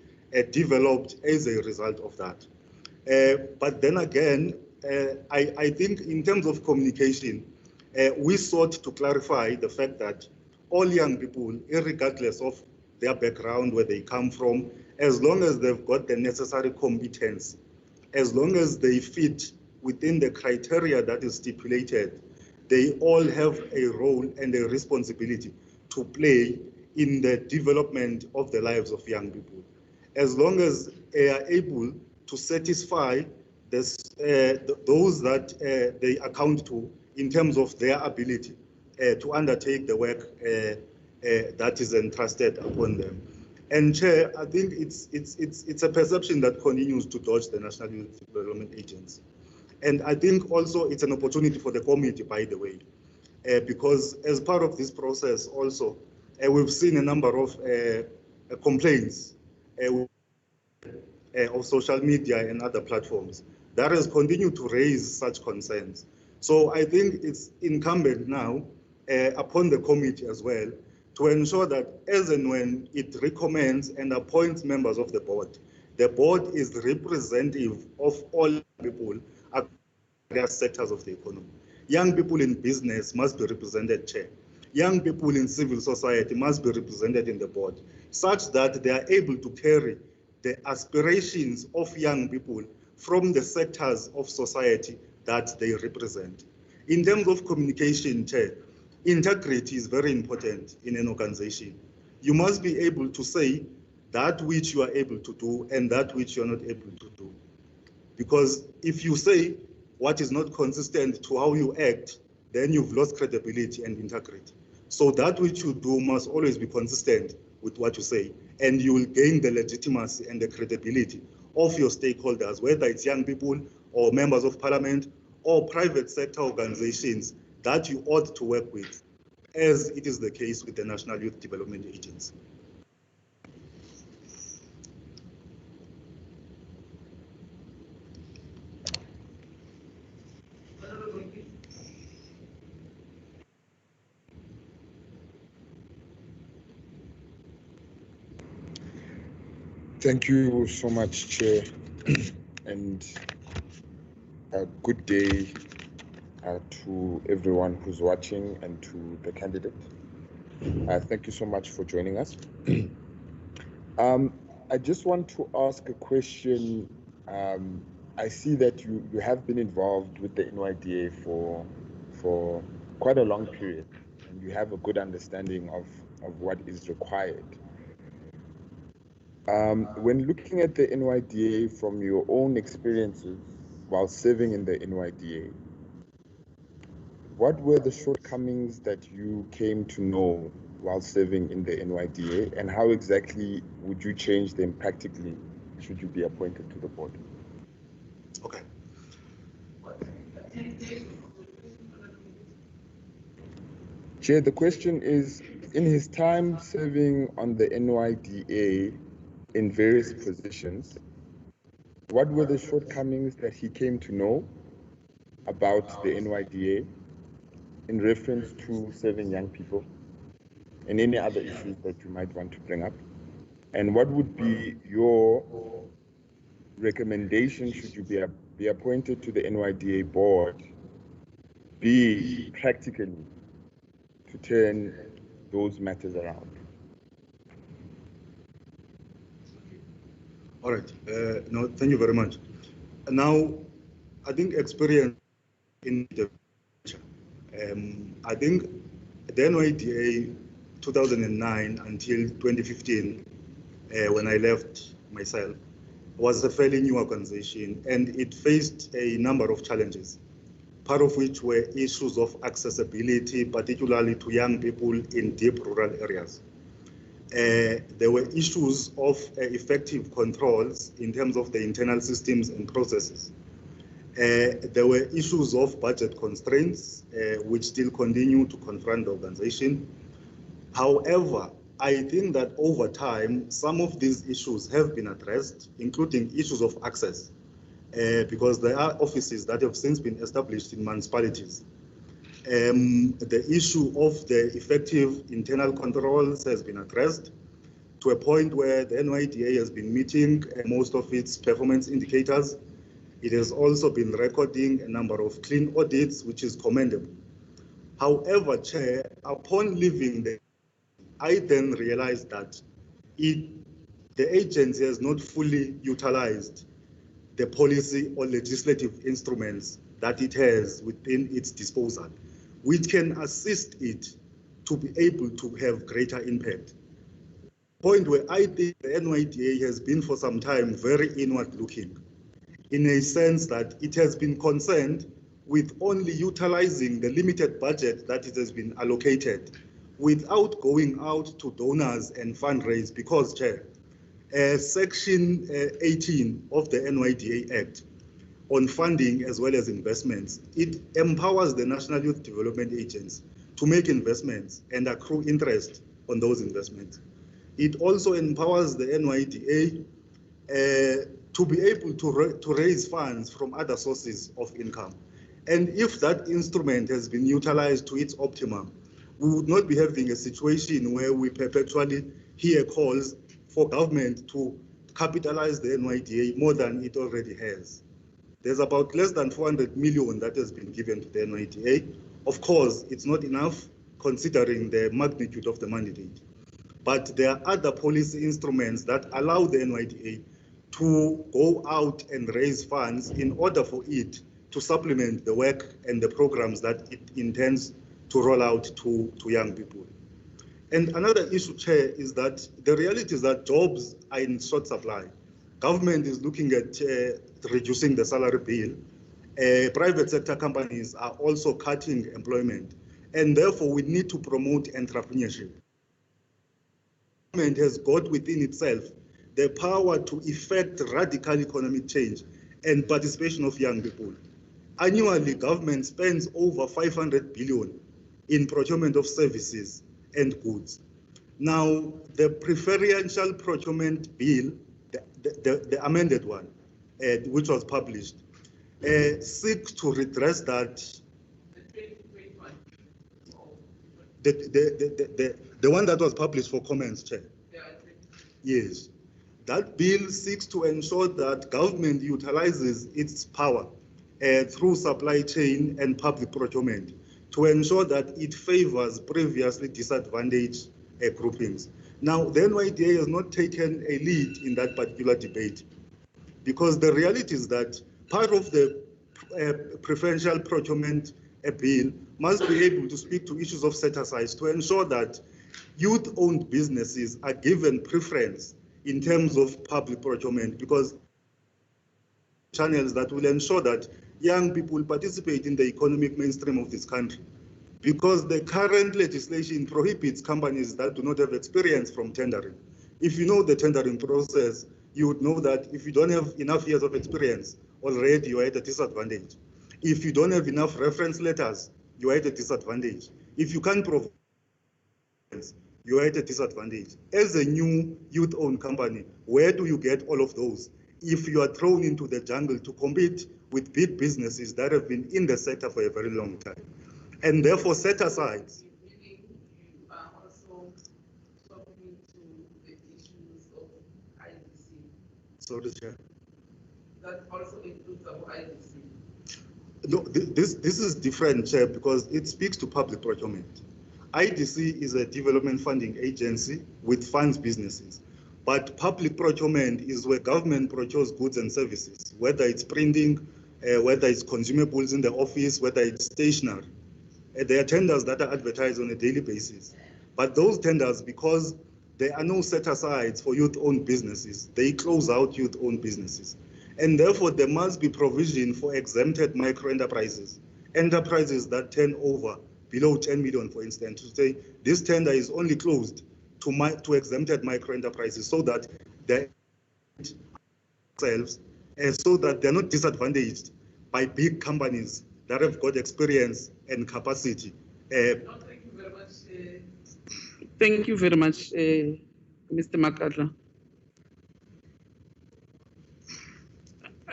Speaker 4: developed as a result of that. But then again, I think in terms of communication, we sought to clarify the fact that all young people, regardless of their background, where they come from, as long as they've got the necessary competence, as long as they fit within the criteria that is stipulated, they all have a role and a responsibility to play in the development of the lives of young people. as long as they are able to satisfy this, those that they account to in terms of their ability to undertake the work that is entrusted upon them. And Chair, I think it's a perception that continues to dodge the National Youth Development Agency. And I think also it's an opportunity for the committee, by the way, because as part of this process also, we've seen a number of complaints of social media and other platforms that has continued to raise such concerns. So I think it's incumbent now upon the committee as well to ensure that as and when it recommends and appoints members of the board is representative of all people across various sectors of the economy. Young people in business must be represented, Chair. Young people in civil society must be represented in the board, such that they are able to carry the aspirations of young people from the sectors of society that they represent. In terms of communication, Chair, integrity is very important in an organization. You must be able to say that which you are able to do and that which you are not able to do. Because if you say what is not consistent to how you act, then you've lost credibility and integrity. So that which you do must always be consistent with what you say, and you will gain the legitimacy and the credibility of your stakeholders, whether it's young people or members of parliament or private sector organizations that you ought to work with, as it is the case with the National Youth Development Agency.
Speaker 5: Thank you so much, Chair, and a good day to everyone who's watching and to the candidate. Thank you so much for joining us. I just want to ask a question. I see that you have been involved with the NYDA for quite a long period, and you have a good understanding of what is required. When looking at the NYDA from your own experiences while serving in the NYDA, what were the shortcomings that you came to know while serving in the NYDA, and how exactly would you change them practically should you be appointed to the board?
Speaker 4: Okay.
Speaker 5: Chair, the question is, in his time serving on the NYDA in various positions, what were the shortcomings that he came to know about the NYDA in reference to serving young people and any other issues that you might want to bring up? And what would be your recommendation should you be appointed to the NYDA board, be practically to turn those matters around?
Speaker 4: All right. No, thank you very much. Now, I think experience in the I think the NYDA 2009 until 2015, when I left myself, was a fairly new organization, and it faced a number of challenges, part of which were issues of accessibility, particularly to young people in deep rural areas. There were issues of effective controls in terms of the internal systems and processes. There were issues of budget constraints, which still continue to confront the organization. However, I think that over time, some of these issues have been addressed, including issues of access, because there are offices that have since been established in municipalities. The issue of the effective internal controls has been addressed to a point where the NYDA has been meeting most of its performance indicators. It has also been recording a number of clean audits, which is commendable. However, Chair, upon leaving I then realized that the agency has not fully utilized the policy or legislative instruments that it has within its disposal, which can assist it to be able to have greater impact. point where I think the NYDA has been for some time very inward looking, in a sense that it has been concerned with only utilizing the limited budget that it has been allocated without going out to donors and fundraise, because, Chair, Section 18 of the NYDA Act on funding as well as investments, it empowers the National Youth Development Agency to make investments and accrue interest on those investments. It also empowers the NYDA to be able to raise funds from other sources of income. And if that instrument has been utilized to its optimum, we would not be having a situation where we perpetually hear calls for government to capitalize the NYDA more than it already has. There's about less than 400 million that has been given to the NYDA. Of course, it's not enough considering the magnitude of the mandate. But there are other policy instruments that allow the NYDA to go out and raise funds in order for it to supplement the work and the programs that it intends to roll out to young people. And another issue, Chair, is that the reality is that jobs are in short supply. Government is looking at reducing the salary bill. Private sector companies are also cutting employment. And therefore, we need to promote entrepreneurship. Government has got within itself the power to effect radical economic change and participation of young people. Annually, government spends over 500 billion in procurement of services and goods. Now, the preferential procurement bill, the amended one, which was published, seeks to redress that. The one that was published for comments, Chair. Yes. That bill seeks to ensure that government utilizes its power through supply chain and public procurement to ensure that it favors previously disadvantaged groupings. Now, the NYDA has not taken a lead in that particular debate, because the reality is that part of the preferential procurement bill must be able to speak to issues of set-asides to ensure that youth-owned businesses are given preference in terms of public procurement, because channels that will ensure that young people participate in the economic mainstream of this country. Because the current legislation prohibits companies that do not have experience from tendering. If you know the tendering process, you would know that if you don't have enough years of experience already, you are at a disadvantage. If you don't have enough reference letters, you are at a disadvantage. If you can't provide, you are at a disadvantage. As a new youth-owned company, where do you get all of those if you are thrown into the jungle to compete with big businesses that have been in the sector for a very long time? And therefore, set-asides.
Speaker 2: You are also talking to the issues of IDC.
Speaker 4: Sorry, Chair.
Speaker 2: That also includes our IDC.
Speaker 4: No, this is different, Chair, because it speaks to public procurement. IDC is a development funding agency with funds businesses. But public procurement is where government procures goods and services, whether it's printing, whether it's consumables in the office, whether it's stationery. There are tenders that are advertised on a daily basis. But those tenders, because there are no set-asides for youth-owned businesses, they close out youth-owned businesses. And therefore, there must be provision for exempted micro-enterprises, enterprises that turn over below 10 million, for instance, to say this tender is only closed to exempted micro-enterprises so that they themselves, so that they're not disadvantaged by big companies that have got experience and capacity.
Speaker 2: Thank you very much. Thank you very much, Mr. Makatla.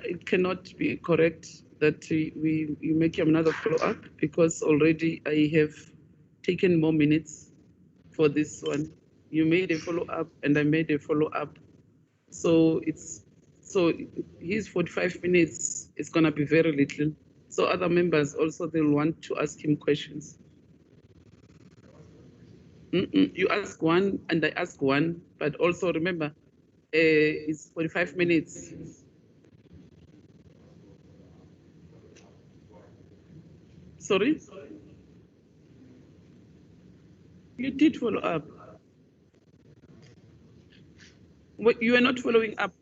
Speaker 2: It cannot be correct that you make another follow-up, because already I have taken more minutes for this one. You made a follow-up and I made a follow-up. So his 45 minutes is gonna be very little. So other members also, they'll want to ask him questions. You ask one and I ask one, but also remember, it's 45 minutes. Sorry? You did follow up. You are not following up.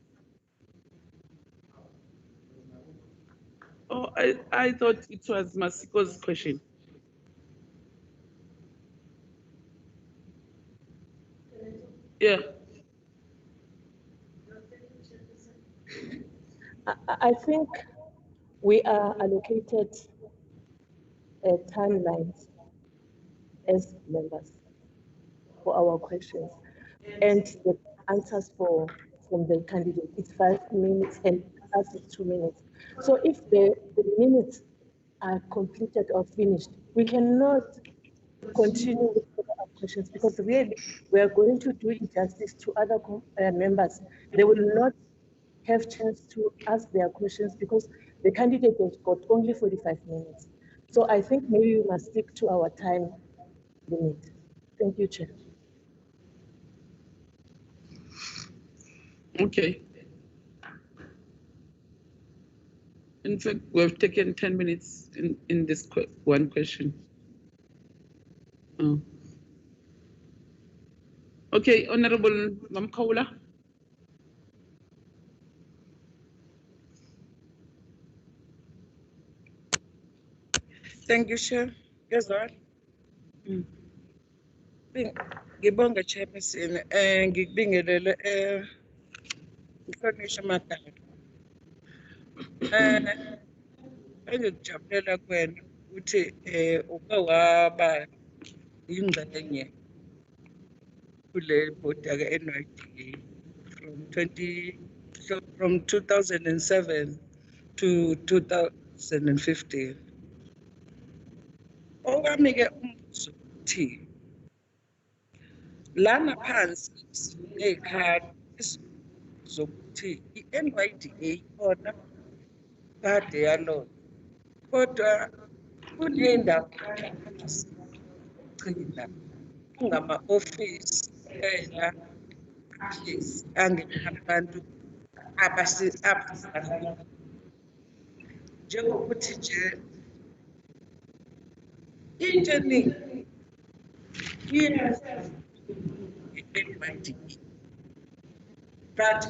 Speaker 2: Oh, I thought it was Masiko's question. Yeah.
Speaker 9: I think we are allocated timelines as members for our questions, and the answers from the candidate is 5 minutes and us is 2 minutes. So if the minutes are completed or finished, we cannot continue with follow-up questions because really we are going to do injustice to other members. They will not have chance to ask their questions because the candidate has got only 45 minutes. So I think maybe we must stick to our time limit. Thank you, Chair.
Speaker 2: Okay. In fact, we have taken 10 minutes in this one question. Oh. Okay, Honorable Mamkaula.
Speaker 7: Thank you, Chair. Yes, sir. Ngibonga Chairperson, ngikubingelele ngihlonishwe amagama. Engikujabulela kwena ukuthi uke waba yingxenye kule bhodi yake NYDA from 2007 to 2015. Owami-ke umbuzo uthi lana phansi nezikhali zokuthi i-NYDA yona kade yalona kodwa kuney'ndawo gcina kungama-ofisi kuphela ahlezi angenabantu abasizayo njengokuthi nje into eningi i-NYDA but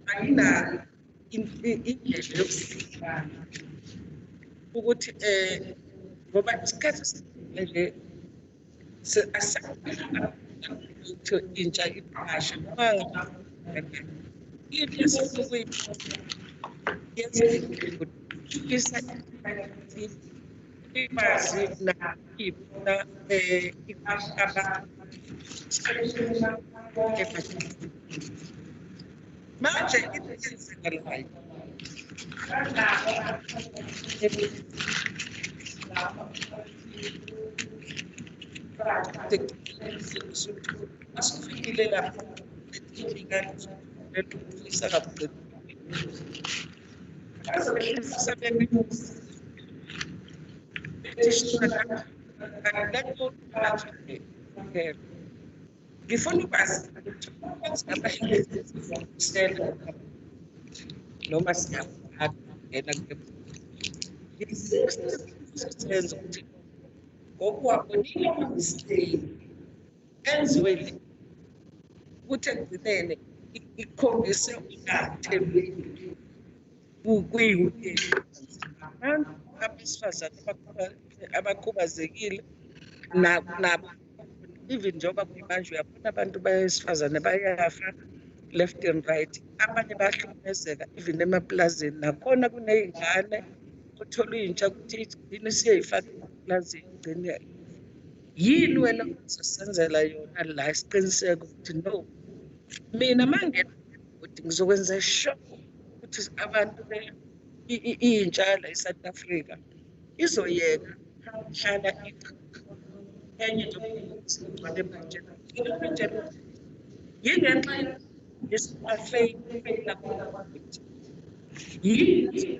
Speaker 7: ayinayo indlela yokusika ukuthi ngoba isikhathi esinele ukuthi intsha iqashe noma into esifisa ikwazi nakibona manje into eyenzekalayo asifikile lapho lelufisa kakhulu ngifuna ukwazi ukuthi noma siyangena senze ukuthi ngokuwabonile amamistake enziwe le ukuthi ekugcinene ikhombise ukungathembeki abantu abesifazane abakhubazekile nabo even njengoba kuyimanje uyabona abantu besifazane bayafa left and right, abanye bahlukumezeka even emaplazini nakhona kuney'ngane uthola intsha ukuthi igcine siyayifaka emaplazini igcine yini wena uzosenzela yona la isiqiniseko ukuthi no mina mangena ukuthi ngizokwenza sure ukuthi abantu intsha la eSouth Africa izoyeka hlala enye nje budget yingenxa yesifeyila yini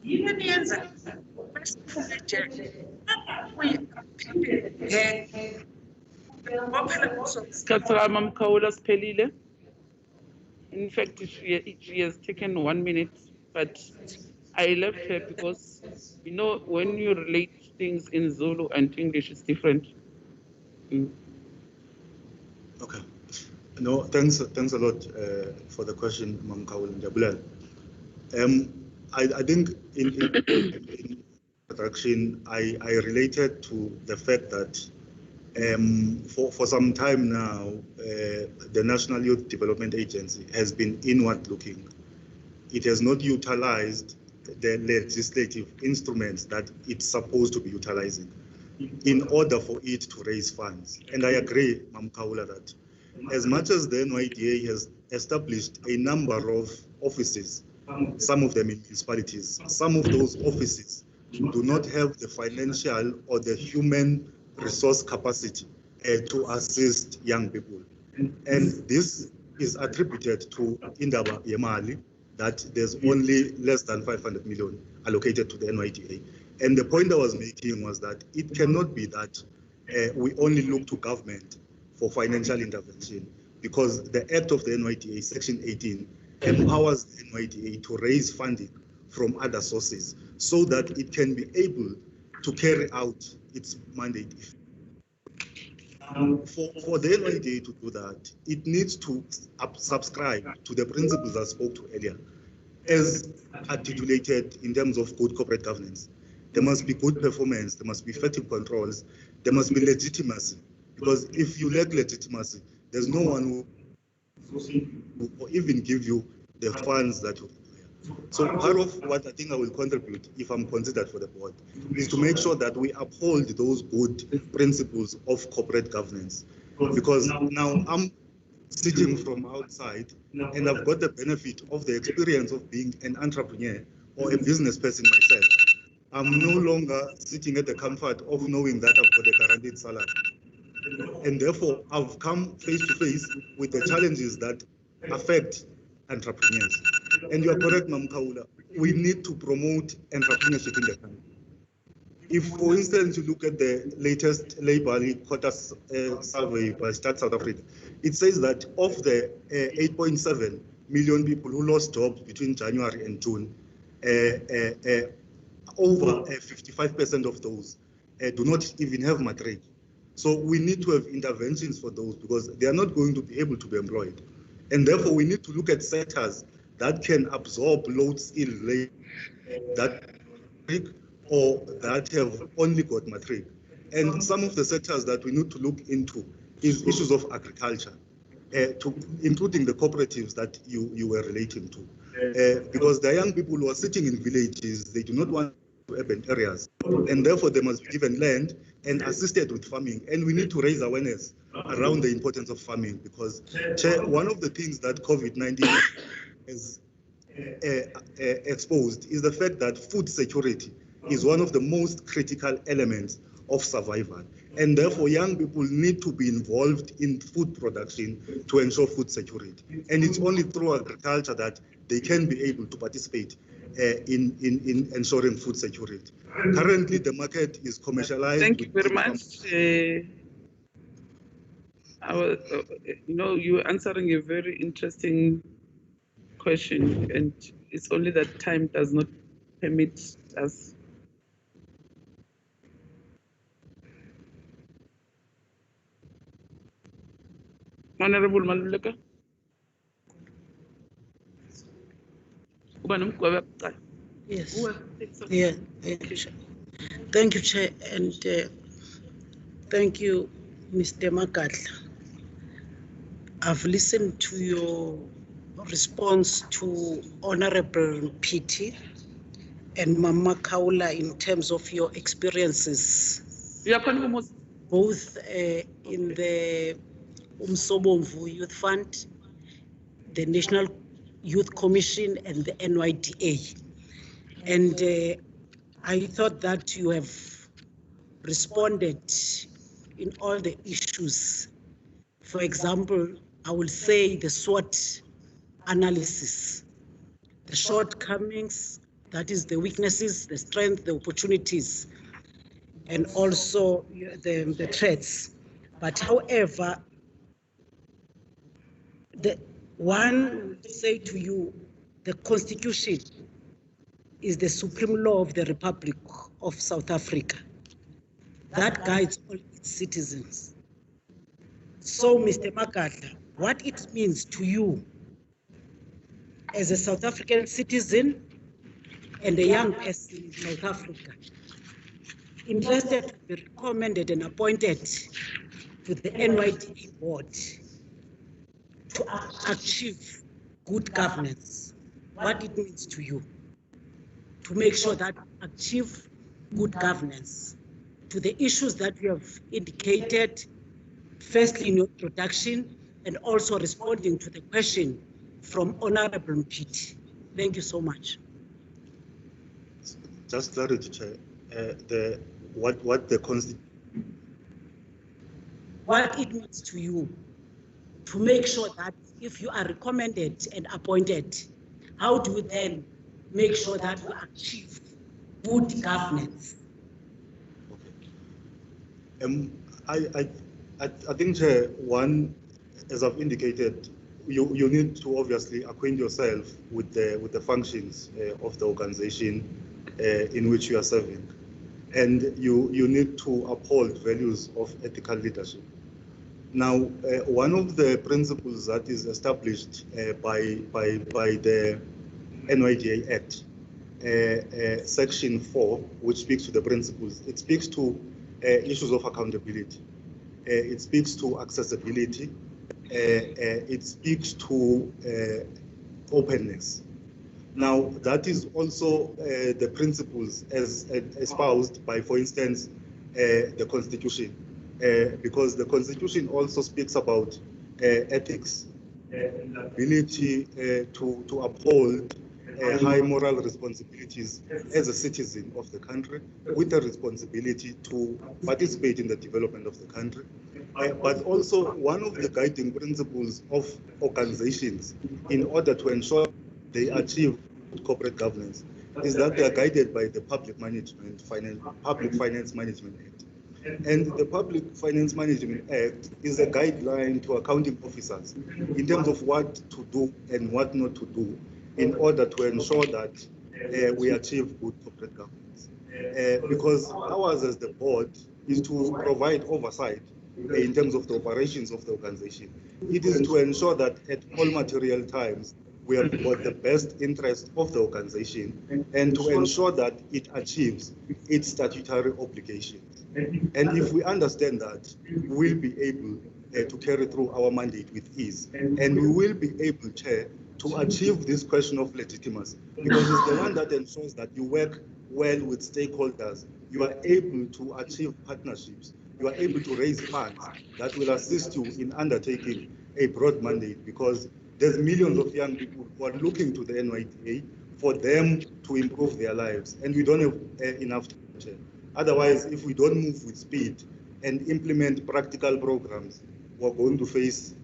Speaker 7: yini yenza besifunde nje
Speaker 2: Isikhathi kaMamkhawula siphelile. In fact, she has taken 1 minute, but I left her because, you know, when you relate things in Zulu and English, it's different.
Speaker 4: Okay. No, thanks a lot for the question, Mamkawul Njabulal. I think in introduction, I related to the fact that for some time now, the National Youth Development Agency has been inward looking. It has not utilized the legislative instruments that it's supposed to be utilizing in order for it to raise funds. And I agree, Mam Kaula, that as much as the NYDA has established a number of offices, some of them in municipalities, some of those offices do not have the financial or the human resource capacity to assist young people. And this is attributed to Indaba Yemali, that there's only less than 500 million allocated to the NYDA. And the point I was making was that it cannot be that we only look to government for financial intervention, because the Act of the NYDA, Section 18, empowers the NYDA to raise funding from other sources so that it can be able to carry out its mandate. For the NYDA to do that, it needs to subscribe to the principles I spoke to earlier, as articulated in terms of good corporate governance. There must be good performance, there must be effective controls, there must be legitimacy. Because if you lack legitimacy, there's no one who will even give you the funds that you require. So part of what I think I will contribute, if I'm considered for the board, is to make sure that we uphold those good principles of corporate governance. Because now I'm sitting from outside and I've got the benefit of the experience of being an entrepreneur or a business person myself. I'm no longer sitting at the comfort of knowing that I've got a guaranteed salary. And therefore, I've come face to face with the challenges that affect entrepreneurs. And you are correct, Mam Kaula. We need to promote entrepreneurship in the country. If, for instance, you look at the latest labor quota survey by Stats South Africa, it says that of the 8.7 million people who lost jobs between January and June, over 55% of those do not even have matric. So we need to have interventions for those because they are not going to be able to be employed. And therefore, we need to look at sectors that can absorb low-skilled labor that or that have only got matric. And some of the sectors that we need to look into is issues of agriculture, including the cooperatives that you were relating to. Because the young people who are sitting in villages, they do not want urban areas, and therefore they must be given land and assisted with farming. And we need to raise awareness around the importance of farming, because one of the things that COVID-19 has exposed is the fact that food security is one of the most critical elements of survival. And therefore, young people need to be involved in food production to ensure food security. And it's only through agriculture that they can be able to participate in ensuring food security. Currently, the market is commercialized.
Speaker 2: Thank you very much. You were answering a very interesting question, and it's only that time does not permit us. Honorable Maluleka.
Speaker 10: Yes. Yeah. Thank you, Chair, and thank you, Mr. Magadla. I've listened to your response to Honorable Piti and Mama Kaula in terms of your experiences, both in the Umsobomvu Youth Fund, the National Youth Commission, and the NYDA. And I thought that you have responded in all the issues. For example, I will say the SWOT analysis, the shortcomings, that is the weaknesses, the strengths, the opportunities, and also the threats. But however, the one would say to you, the Constitution is the supreme law of the Republic of South Africa that guides all its citizens. So, Mr. Magadla, what it means to you as a South African citizen and a young person in South Africa, interested to be recommended and appointed to the NYDA board to achieve good governance, what it means to you, to make sure that achieve good governance, to the issues that you have indicated, firstly in your introduction, and also responding to the question from Honorable Mpiti. Thank you so much.
Speaker 4: Just clarity, Chair. What
Speaker 10: it means to you to make sure that if you are recommended and appointed, how do you then make sure that you achieve good governance?
Speaker 4: I think, Chair, one, as I've indicated, you need to obviously acquaint yourself with the functions of the organization in which you are serving, and you need to uphold values of ethical leadership. Now, one of the principles that is established by the NYDA Act, Section 4, which speaks to the principles, it speaks to issues of accountability. It speaks to accessibility. It speaks to openness. Now, that is also the principles as espoused by, for instance, the Constitution, because the Constitution also speaks about ethics, and the ability to uphold high moral responsibilities as a citizen of the country, with a responsibility to participate in the development of the country. But also, one of the guiding principles of organizations in order to ensure they achieve corporate governance is that they are guided by the Public Finance Management Act. And the Public Finance Management Act is a guideline to accounting officers in terms of what to do and what not to do in order to ensure that we achieve good corporate governance. Because ours as the board is to provide oversight in terms of the operations of the organization. It is to ensure that at all material times, we have got the best interest of the organization and to ensure that it achieves its statutory obligations. And if we understand that, we'll be able to carry through our mandate with ease. And we will be able, Chair, to achieve this question of legitimacy, because it's the one that ensures that you work well with stakeholders, you are able to achieve partnerships, you are able to raise funds that will assist you in undertaking a broad mandate, because there's millions of young people who are looking to the NYDA for them to improve their lives, and we don't have enough time. Otherwise, if we don't move with speed and implement practical programs, we're going to face,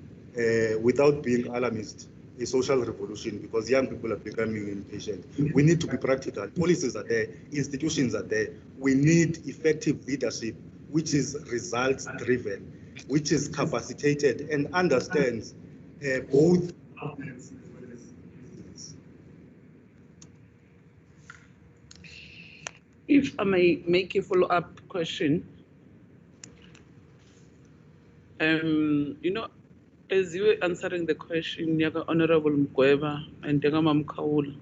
Speaker 4: without being alarmist, a social revolution, because young people are becoming impatient. We need to be practical. Policies are there, institutions are there. We need effective leadership, which is results driven, which is capacitated and understands both.
Speaker 2: If I may make a follow-up question, you know, as you were answering the question, Yaga Honorable Mkweba and Yaga Kaula,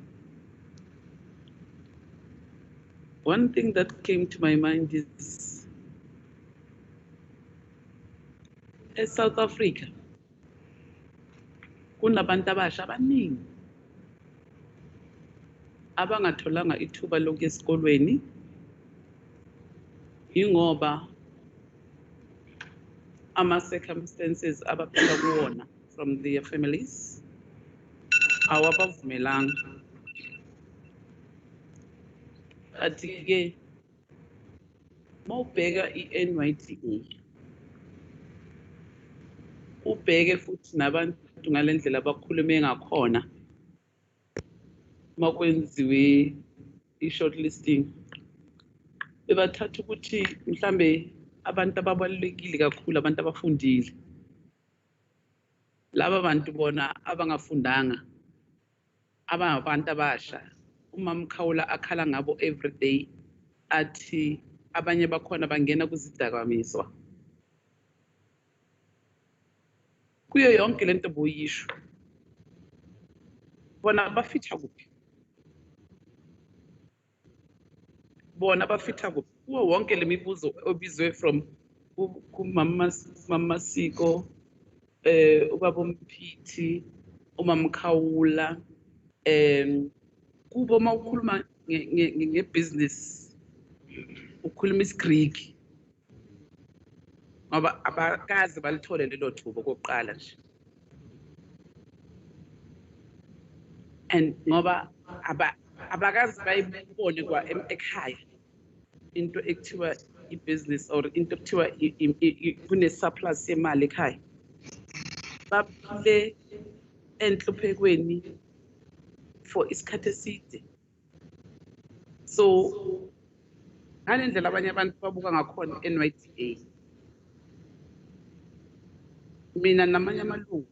Speaker 2: one thing that came to my mind is, as South Africa, kunabantu abasha abaningi abangatholanga ithuba lonke esikolweni ingoba ama-circumstances abaphila kuwona from their families awabavumelanga. Kanti-ke mawubheka i-NYDA, ubheke futhi nabantu ngale ndlela abakhulume ngakhona makwenziwe i-shortlisting, bebathatha ukuthi mhlambe abantu ababalulekile kakhulu, abantu abafundile, laba bantu bona abangafundanga, abantu abasha, uMama Khawula akhala ngabo every day, athi abanye bakhona bangena kuzidakamizwa. kuyo yonke lento boyisho bona bafitha kuphi kuwo wonke le mibuzo obizwe from kumamasiko ubaba umphithi umamkhawula kubo mawukhuluma ngebusiness ukhuluma isiGreek ngoba abakazi balithole lelo thuba kokuqala nje and ngoba abakazi bayibone kwa ekhaya into ekuthiwa i-business or into ekuthiwa kune-surplus yemali ekhaya baphile enhluphekweni for isikhathi eside so ngale ndlela abanye abantu babuka ngakhona NYDA mina namanye amalungu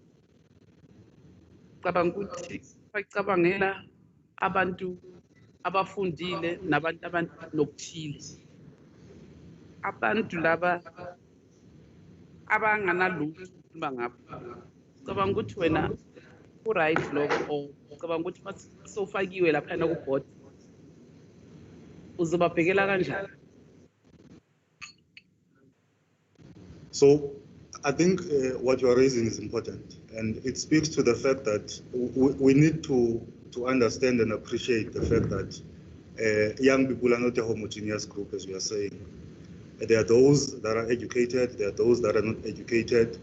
Speaker 2: cabanga ukuthi bacabangela abantu abafundile nabantu abanokuthile abantu laba abanganalutho ukukhuluma ngabo cabanga ukuthi wena ku-right lokho cabanga ukuthi sofakiwe laphana ku-board uzobabhekela kanjani?
Speaker 4: So I think what you are raising is important, and it speaks to the fact that we need to understand and appreciate the fact that young people are not a homogeneous group, as you are saying. There are those that are educated, there are those that are not educated,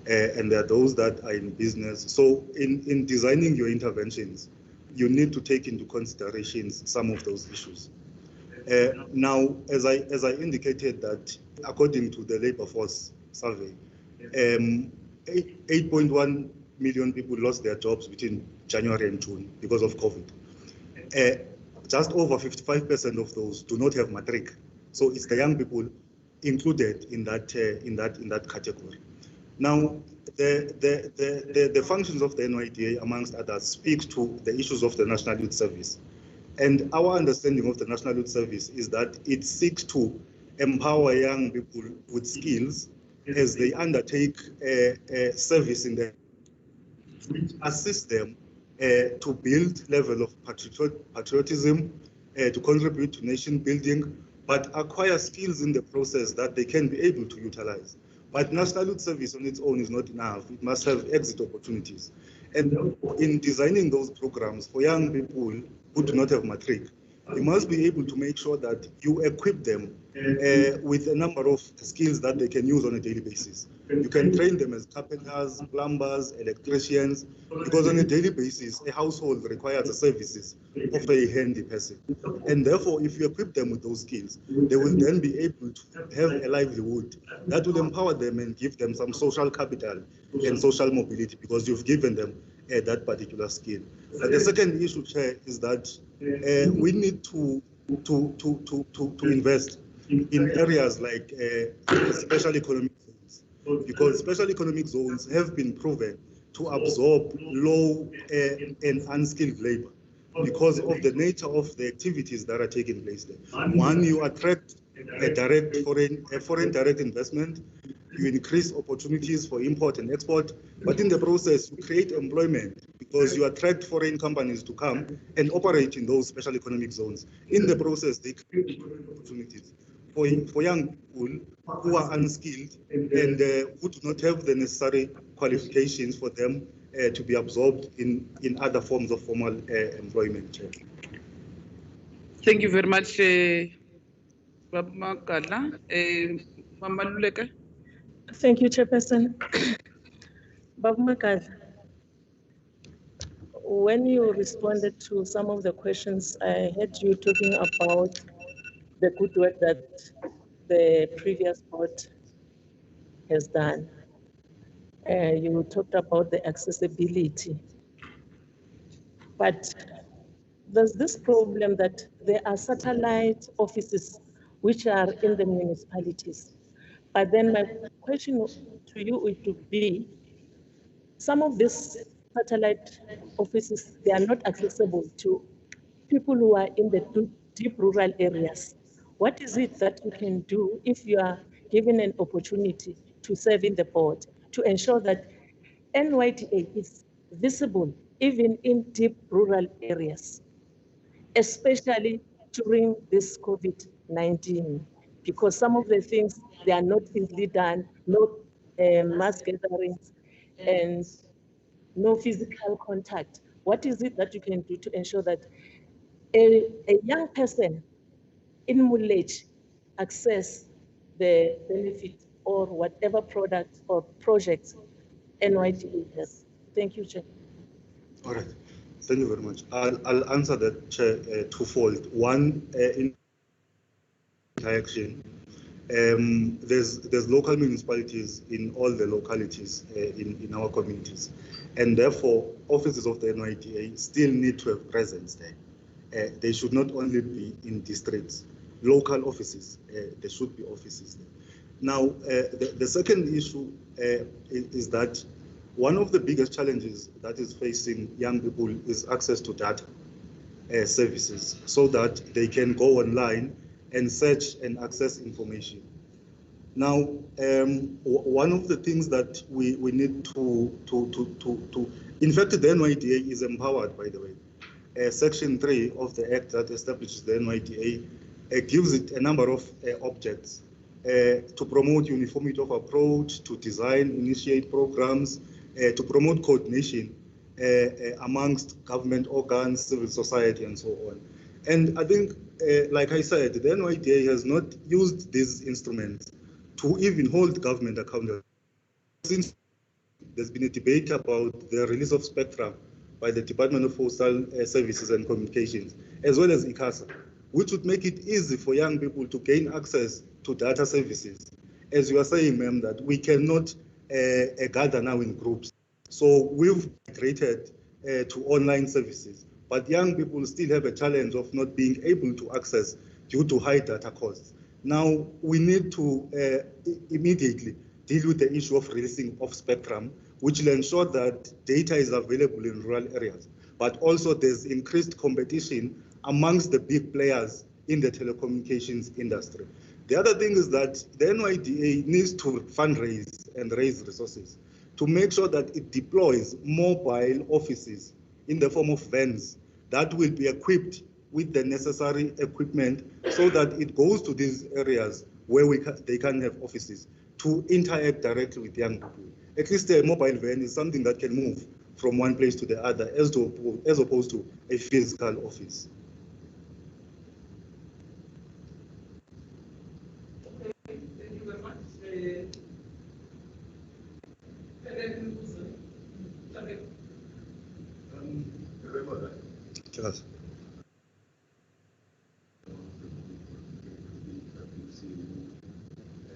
Speaker 4: and there are those that are in business. So in designing your interventions, you need to take into consideration some of those issues. Now, as I indicated that according to the labor force survey, 8.1 million people lost their jobs between January and June because of COVID. Just over 55% of those do not have matric. So it's the young people included in that category. Now, the functions of the NYDA, amongst others, speak to the issues of the National Youth Service. And our understanding of the National Youth Service is that it seeks to empower young people with skills as they undertake service in the assist them to build level of patriotism, to contribute to nation building, but acquire skills in the process that they can be able to utilize. But National Youth Service on its own is not enough. It must have exit opportunities. And in designing those programs for young people who do not have matric, you must be able to make sure that you equip them with a number of skills that they can use on a daily basis. You can train them as carpenters, plumbers, electricians, because on a daily basis, a household requires the services of a handy person. And therefore, if you equip them with those skills, they will then be able to have a livelihood that will empower them and give them some social capital and social mobility, because you've given them that particular skill. But the second issue, Chair, is that we need to invest in areas like special economic zones, because special economic zones have been proven to absorb low and unskilled labor because of the nature of the activities that are taking place there. One, you attract a foreign direct investment, you increase opportunities for import and export, but in the process, you create employment because you attract foreign companies to come and operate in those special economic zones. In the process, they create opportunities for young people who are unskilled and who do not have the necessary qualifications for them to be absorbed in other forms of formal employment.
Speaker 2: Thank you very much, Baba Makala. Mama Luleka.
Speaker 9: Thank you, Chairperson. Babu Makala, when you responded to some of the questions, I heard you talking about the good work that the previous board has done. You talked about the accessibility. But there's this problem that there are satellite offices which are in the municipalities. But then my question to you would be, some of these satellite offices, they are not accessible to people who are in the deep rural areas. What is it that you can do if you are given an opportunity to serve in the board to ensure that NYDA is visible even in deep rural areas, especially during this COVID-19, because some of the things, they are not easily done, no mass gatherings and no physical contact. What is it that you can do to ensure that a young person in Mulech access the benefit or whatever product or projects NYDA has? Thank you, Chair.
Speaker 4: All right. Thank you very much. I'll answer that, Chair, twofold. One, in interaction. There's local municipalities in all the localities in our communities, and therefore offices of the NYDA still need to have presence there. They should not only be in districts, local offices. There should be offices there. Now, the second issue is that one of the biggest challenges that is facing young people is access to data services, so that they can go online and search and access information. Now, one of the things that we need in fact, the NYDA is empowered, by the way. Section 3 of the Act that establishes the NYDA gives it a number of objects to promote uniformity of approach, to design, initiate programs, to promote coordination amongst government organs, civil society, and so on. And I think, like I said, the NYDA has not used these instruments to even hold government accountable. Since there's been a debate about the release of spectrum by the Department of Postal Services and Communications, as well as ICASA, which would make it easy for young people to gain access to data services. As you are saying, ma'am, that we cannot gather now in groups. So we've migrated to online services, but young people still have a challenge of not being able to access due to high data costs. Now, we need to immediately deal with the issue of releasing of spectrum, which will ensure that data is available in rural areas, but also there's increased competition amongst the big players in the telecommunications industry. The other thing is that the NYDA needs to fundraise and raise resources to make sure that it deploys mobile offices in the form of vans that will be equipped with the necessary equipment, so that it goes to these areas where they can have offices to interact directly with young people. At least a mobile van is something that can move from one place to the other, as opposed to a physical office.
Speaker 2: Thank you very much.
Speaker 4: Yes.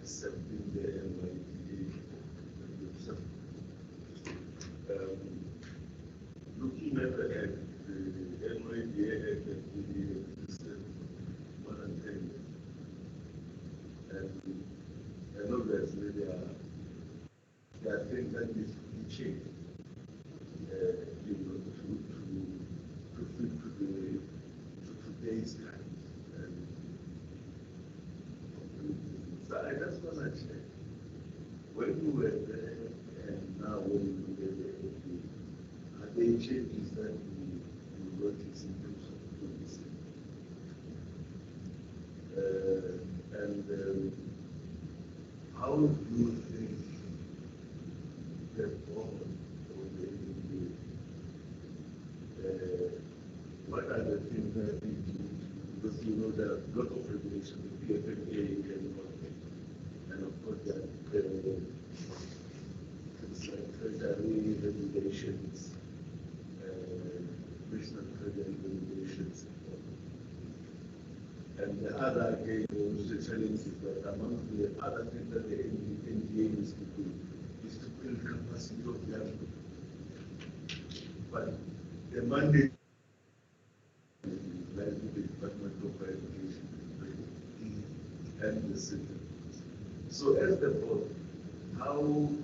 Speaker 11: Accepting the NYDA. Looking at the Act, the NYDA Act has been existed more than 10 years. And I know there are things that need to be changed, you know, to fit to today's times. So I just want to check, when you were there and now when you look at the APA, are there changes that you notice in terms of policy? And how do you think the board or the APA, what are the things that need to, because you know there are a lot of regulations, the PFMA and all. And of course, that treasury regulations, national treasury regulations, and the other again, the challenge is that among the other things that the NDA is to do is to build capacity of young people. But the mandate lies with the Department of Education and the city. So as the board, how you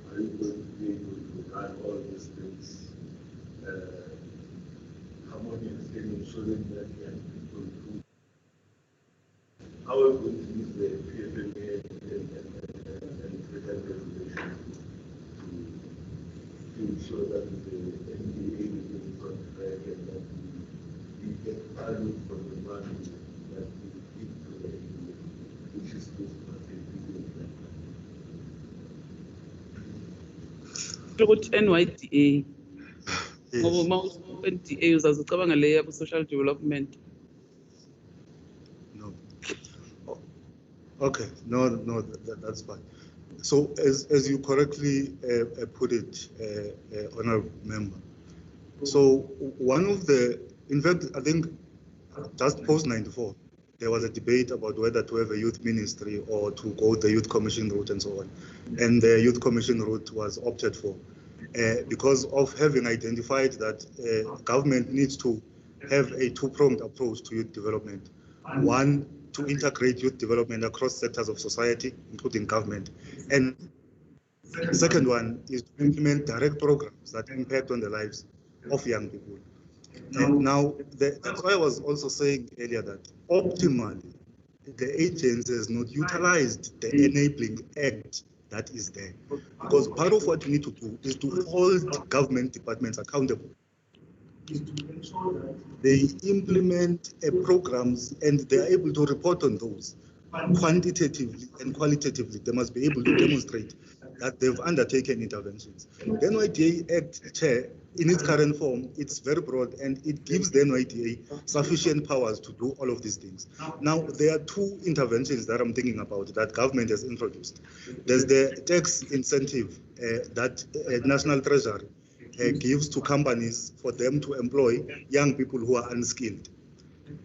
Speaker 11: are you going to be able to run all these things harmoniously, ensuring that young people who how are we going to use the PFMA and sure that the NDA is on track and that we get value from the money that we give to the NDA, which is close to 1 billion.
Speaker 2: ukuthi NYDA ngoba
Speaker 4: Yes.
Speaker 2: uma NDA uzazucabanga le yabo social development.
Speaker 4: No. Okay. No, that's fine. So as you correctly put it, honorable member. So one of the, in fact, I think just post 94, there was a debate about whether to have a youth ministry or to go the youth commission route and so on. And the youth commission route was opted for because of having identified that government needs to have a two-pronged approach to youth development. One, to integrate youth development across sectors of society, including government. And the second one is to implement direct programs that impact on the lives of young people. Now, that's why I was also saying earlier that optimally, the agency has not utilized the enabling act that is there. Because part of what we need to do is to hold government departments accountable, is to ensure that they implement programs and they are able to report on those quantitatively and qualitatively. They must be able to demonstrate that they've undertaken interventions. The NYDA Act, Chair, in its current form, it's very broad and it gives the NYDA sufficient powers to do all of these things. Now, there are two interventions that I'm thinking about that government has introduced. There's the tax incentive that National Treasury gives to companies for them to employ young people who are unskilled.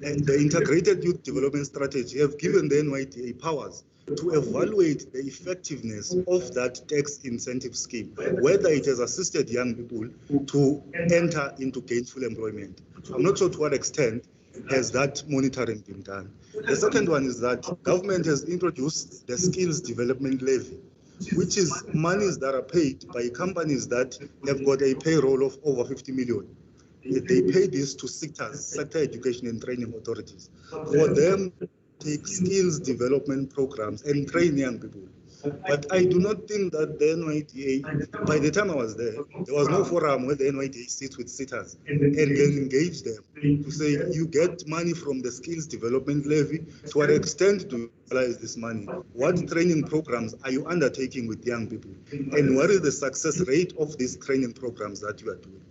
Speaker 4: And the Integrated Youth Development Strategy have given the NYDA powers to evaluate the effectiveness of that tax incentive scheme, whether it has assisted young people to enter into gainful employment. I'm not sure to what extent has that monitoring been done. The second one is that government has introduced the skills development levy, which is monies that are paid by companies that have got a payroll of over 50 million. They pay this to sector education and training authorities for them to take skills development programs and train young people. But I do not think that the NYDA, by the time I was there was no forum where the NYDA sits with sitters and can engage them to say, you get money from the skills development levy, to what extent do you utilize this money? What training programs are you undertaking with young people? And what is the success rate of these training programs that you are doing?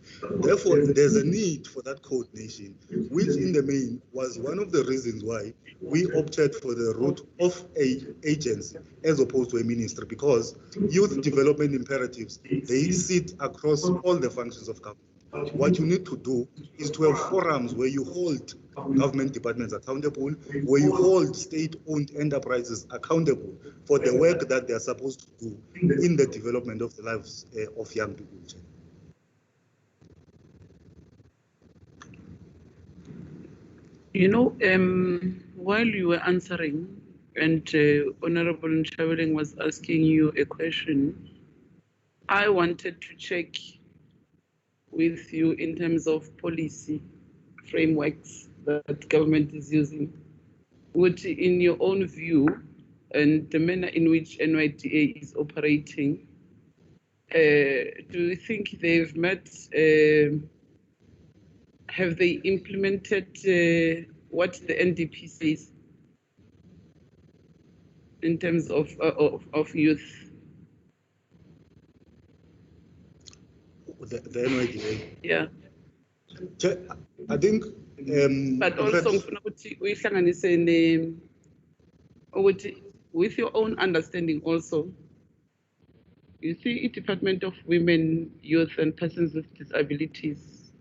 Speaker 4: Therefore, there's a need for that coordination, which in the main was one of the reasons why we opted for the route of an agency as opposed to a ministry, because youth development imperatives, they sit across all the functions of government. What you need to do is to have forums where you hold government departments accountable, where you hold state-owned enterprises accountable for the work that they are supposed to do in the development of the lives of young people.
Speaker 2: You know, while you were answering and Honorable Nshaveling was asking you a question, I wanted to check with you in terms of policy frameworks that government is using. Which, in your own view, and the manner in which NYDA is operating, do you think they've met, have they implemented what the NDP says in terms of youth?
Speaker 4: The NYDA?
Speaker 2: Yeah.
Speaker 4: I think...
Speaker 2: but also, with your own understanding also, you see, Department of Women, Youth and Persons with Disabilities,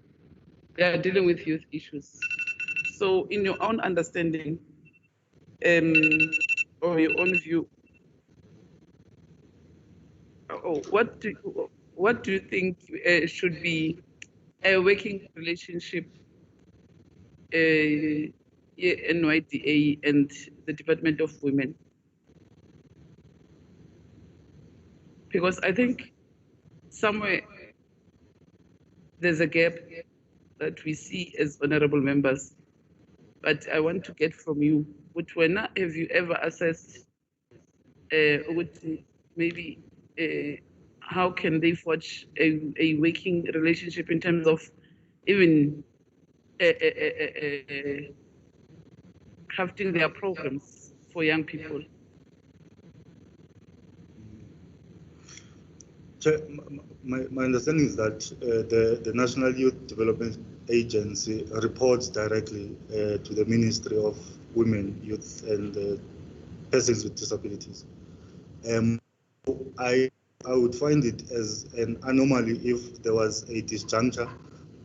Speaker 2: they are dealing with youth issues. So in your own understanding, or your own view, what do you think should be a working relationship, NYDA and the Department of Women? Because I think somewhere there's a gap that we see as honorable members. But I want to get from you, which one have you ever assessed maybe how can they forge a working relationship in terms of even crafting their programs for young people?
Speaker 4: Chair, my understanding is that the National Youth Development Agency reports directly to the Ministry of Women, Youth and Persons with Disabilities. I would find it as an anomaly if there was a disjuncture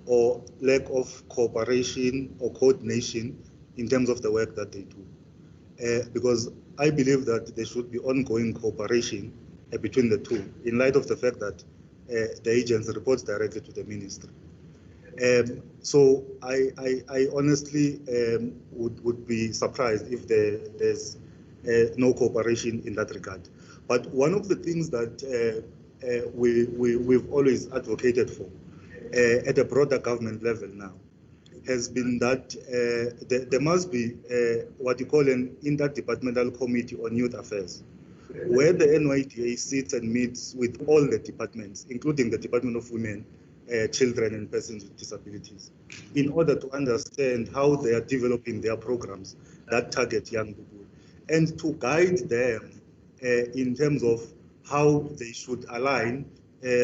Speaker 4: or lack of cooperation or coordination in terms of the work that they do. Because I believe that there should be ongoing cooperation between the two, in light of the fact that the agency reports directly to the ministry. So I honestly would be surprised if there's no cooperation in that regard. But one of the things that we've always advocated for at a broader government level now has been that there must be what you call an interdepartmental committee on youth affairs, where the NYDA sits and meets with all the departments, including the Department of Women, Children and Persons with Disabilities, in order to understand how they are developing their programs that target young people, and to guide them in terms of how they should align,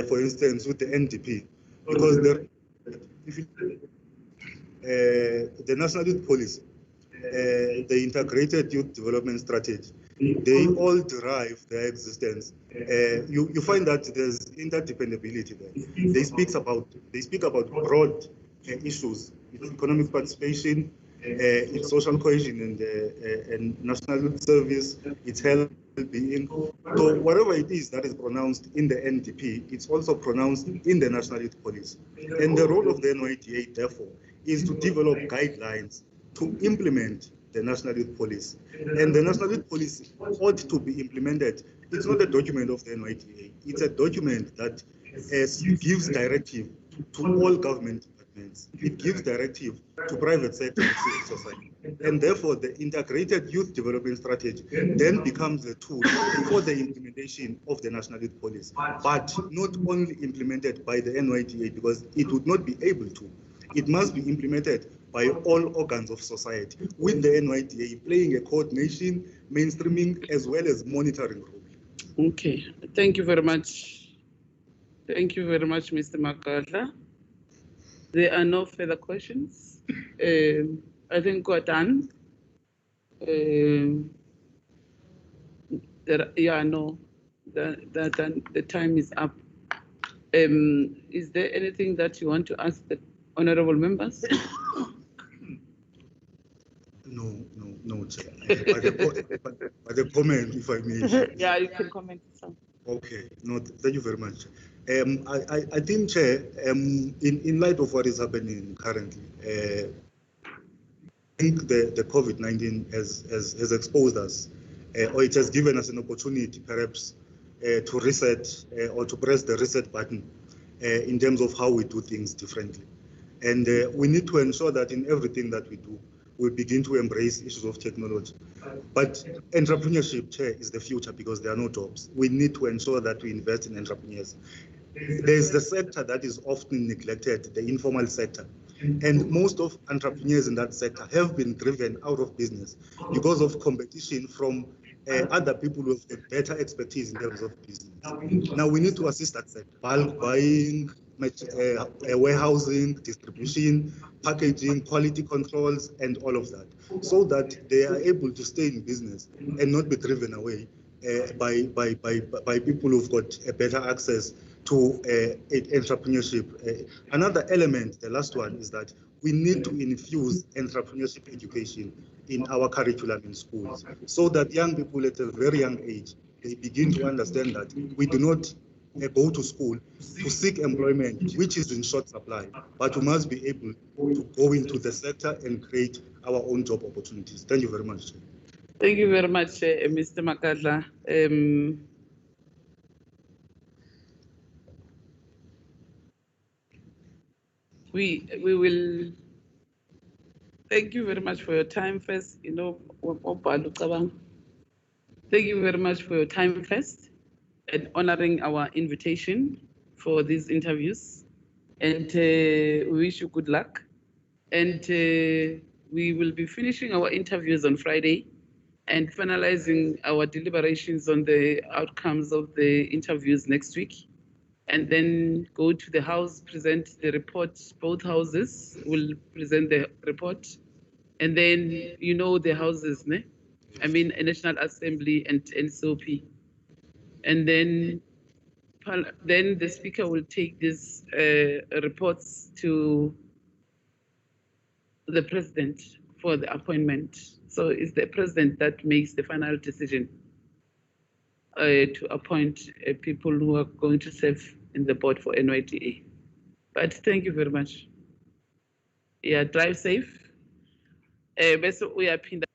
Speaker 4: for instance, with the NDP. Because if you the National Youth Policy, the Integrated Youth Development Strategy, they all derive their existence. You find that there's interdependability there. They speak about broad issues, its economic participation, its social cohesion and national youth service, its health being. So whatever it is that is pronounced in the NDP, it's also pronounced in the National Youth Policy. And the role of the NYDA, therefore, is to develop guidelines to implement the National Youth Policy. And the National Youth Policy ought to be implemented. It's not a document of the NYDA. It's a document that gives directive to all government departments. It gives directive to private sector and civil society. And therefore, the Integrated Youth Development Strategy then becomes a tool for the implementation of the National Youth Policy, but not only implemented by the NYDA, because it would not be able to. It must be implemented by all organs of society, with the NYDA playing a coordination, mainstreaming, as well as monitoring role.
Speaker 2: Okay, thank you very much. Thank you very much, Mr. Makadla. There are no further questions. I think we're done. The time is up. Is there anything that you want to ask the honorable members?
Speaker 4: No, Chair. But a comment, if I may.
Speaker 2: Yeah, you can comment.
Speaker 4: Okay, no, thank you very much. I think, Chair, in light of what is happening currently, I think the COVID-19 has exposed us, or it has given us an opportunity, perhaps, to reset or to press the reset button in terms of how we do things differently. And we need to ensure that in everything that we do, we begin to embrace issues of technology. But entrepreneurship, Chair, is the future because there are no jobs. We need to ensure that we invest in entrepreneurs. There's the sector that is often neglected, the informal sector. And most of entrepreneurs in that sector have been driven out of business because of competition from other people with better expertise in terms of business. Now we need to assist that sector, bulk buying, warehousing, distribution, packaging, quality controls, and all of that, so that they are able to stay in business and not be driven away by people who've got a better access to entrepreneurship. Another element, the last one, is that we need to infuse entrepreneurship education in our curriculum in schools, so that young people at a very young age, they begin to understand that we do not go to school to seek employment, which is in short supply, but we must be able to go into the sector and create our own job opportunities. Thank you very much.
Speaker 2: Thank you very much, Mr. Makadla. We will thank you very much for your time first. Thank you very much for your time first. and honoring our invitation for these interviews. And we wish you good luck. And we will be finishing our interviews on Friday and finalizing our deliberations on the outcomes of the interviews next week. And then go to the House, present the report. Both houses will present the report. And then you know the houses, ne? I mean, a National Assembly and NCOP. And then the Speaker will take these reports to the President for the appointment. So it's the President that makes the final decision to appoint people who are going to serve in the board for NYDA. But thank you very much. Yeah, drive safe. Bese uyaphinda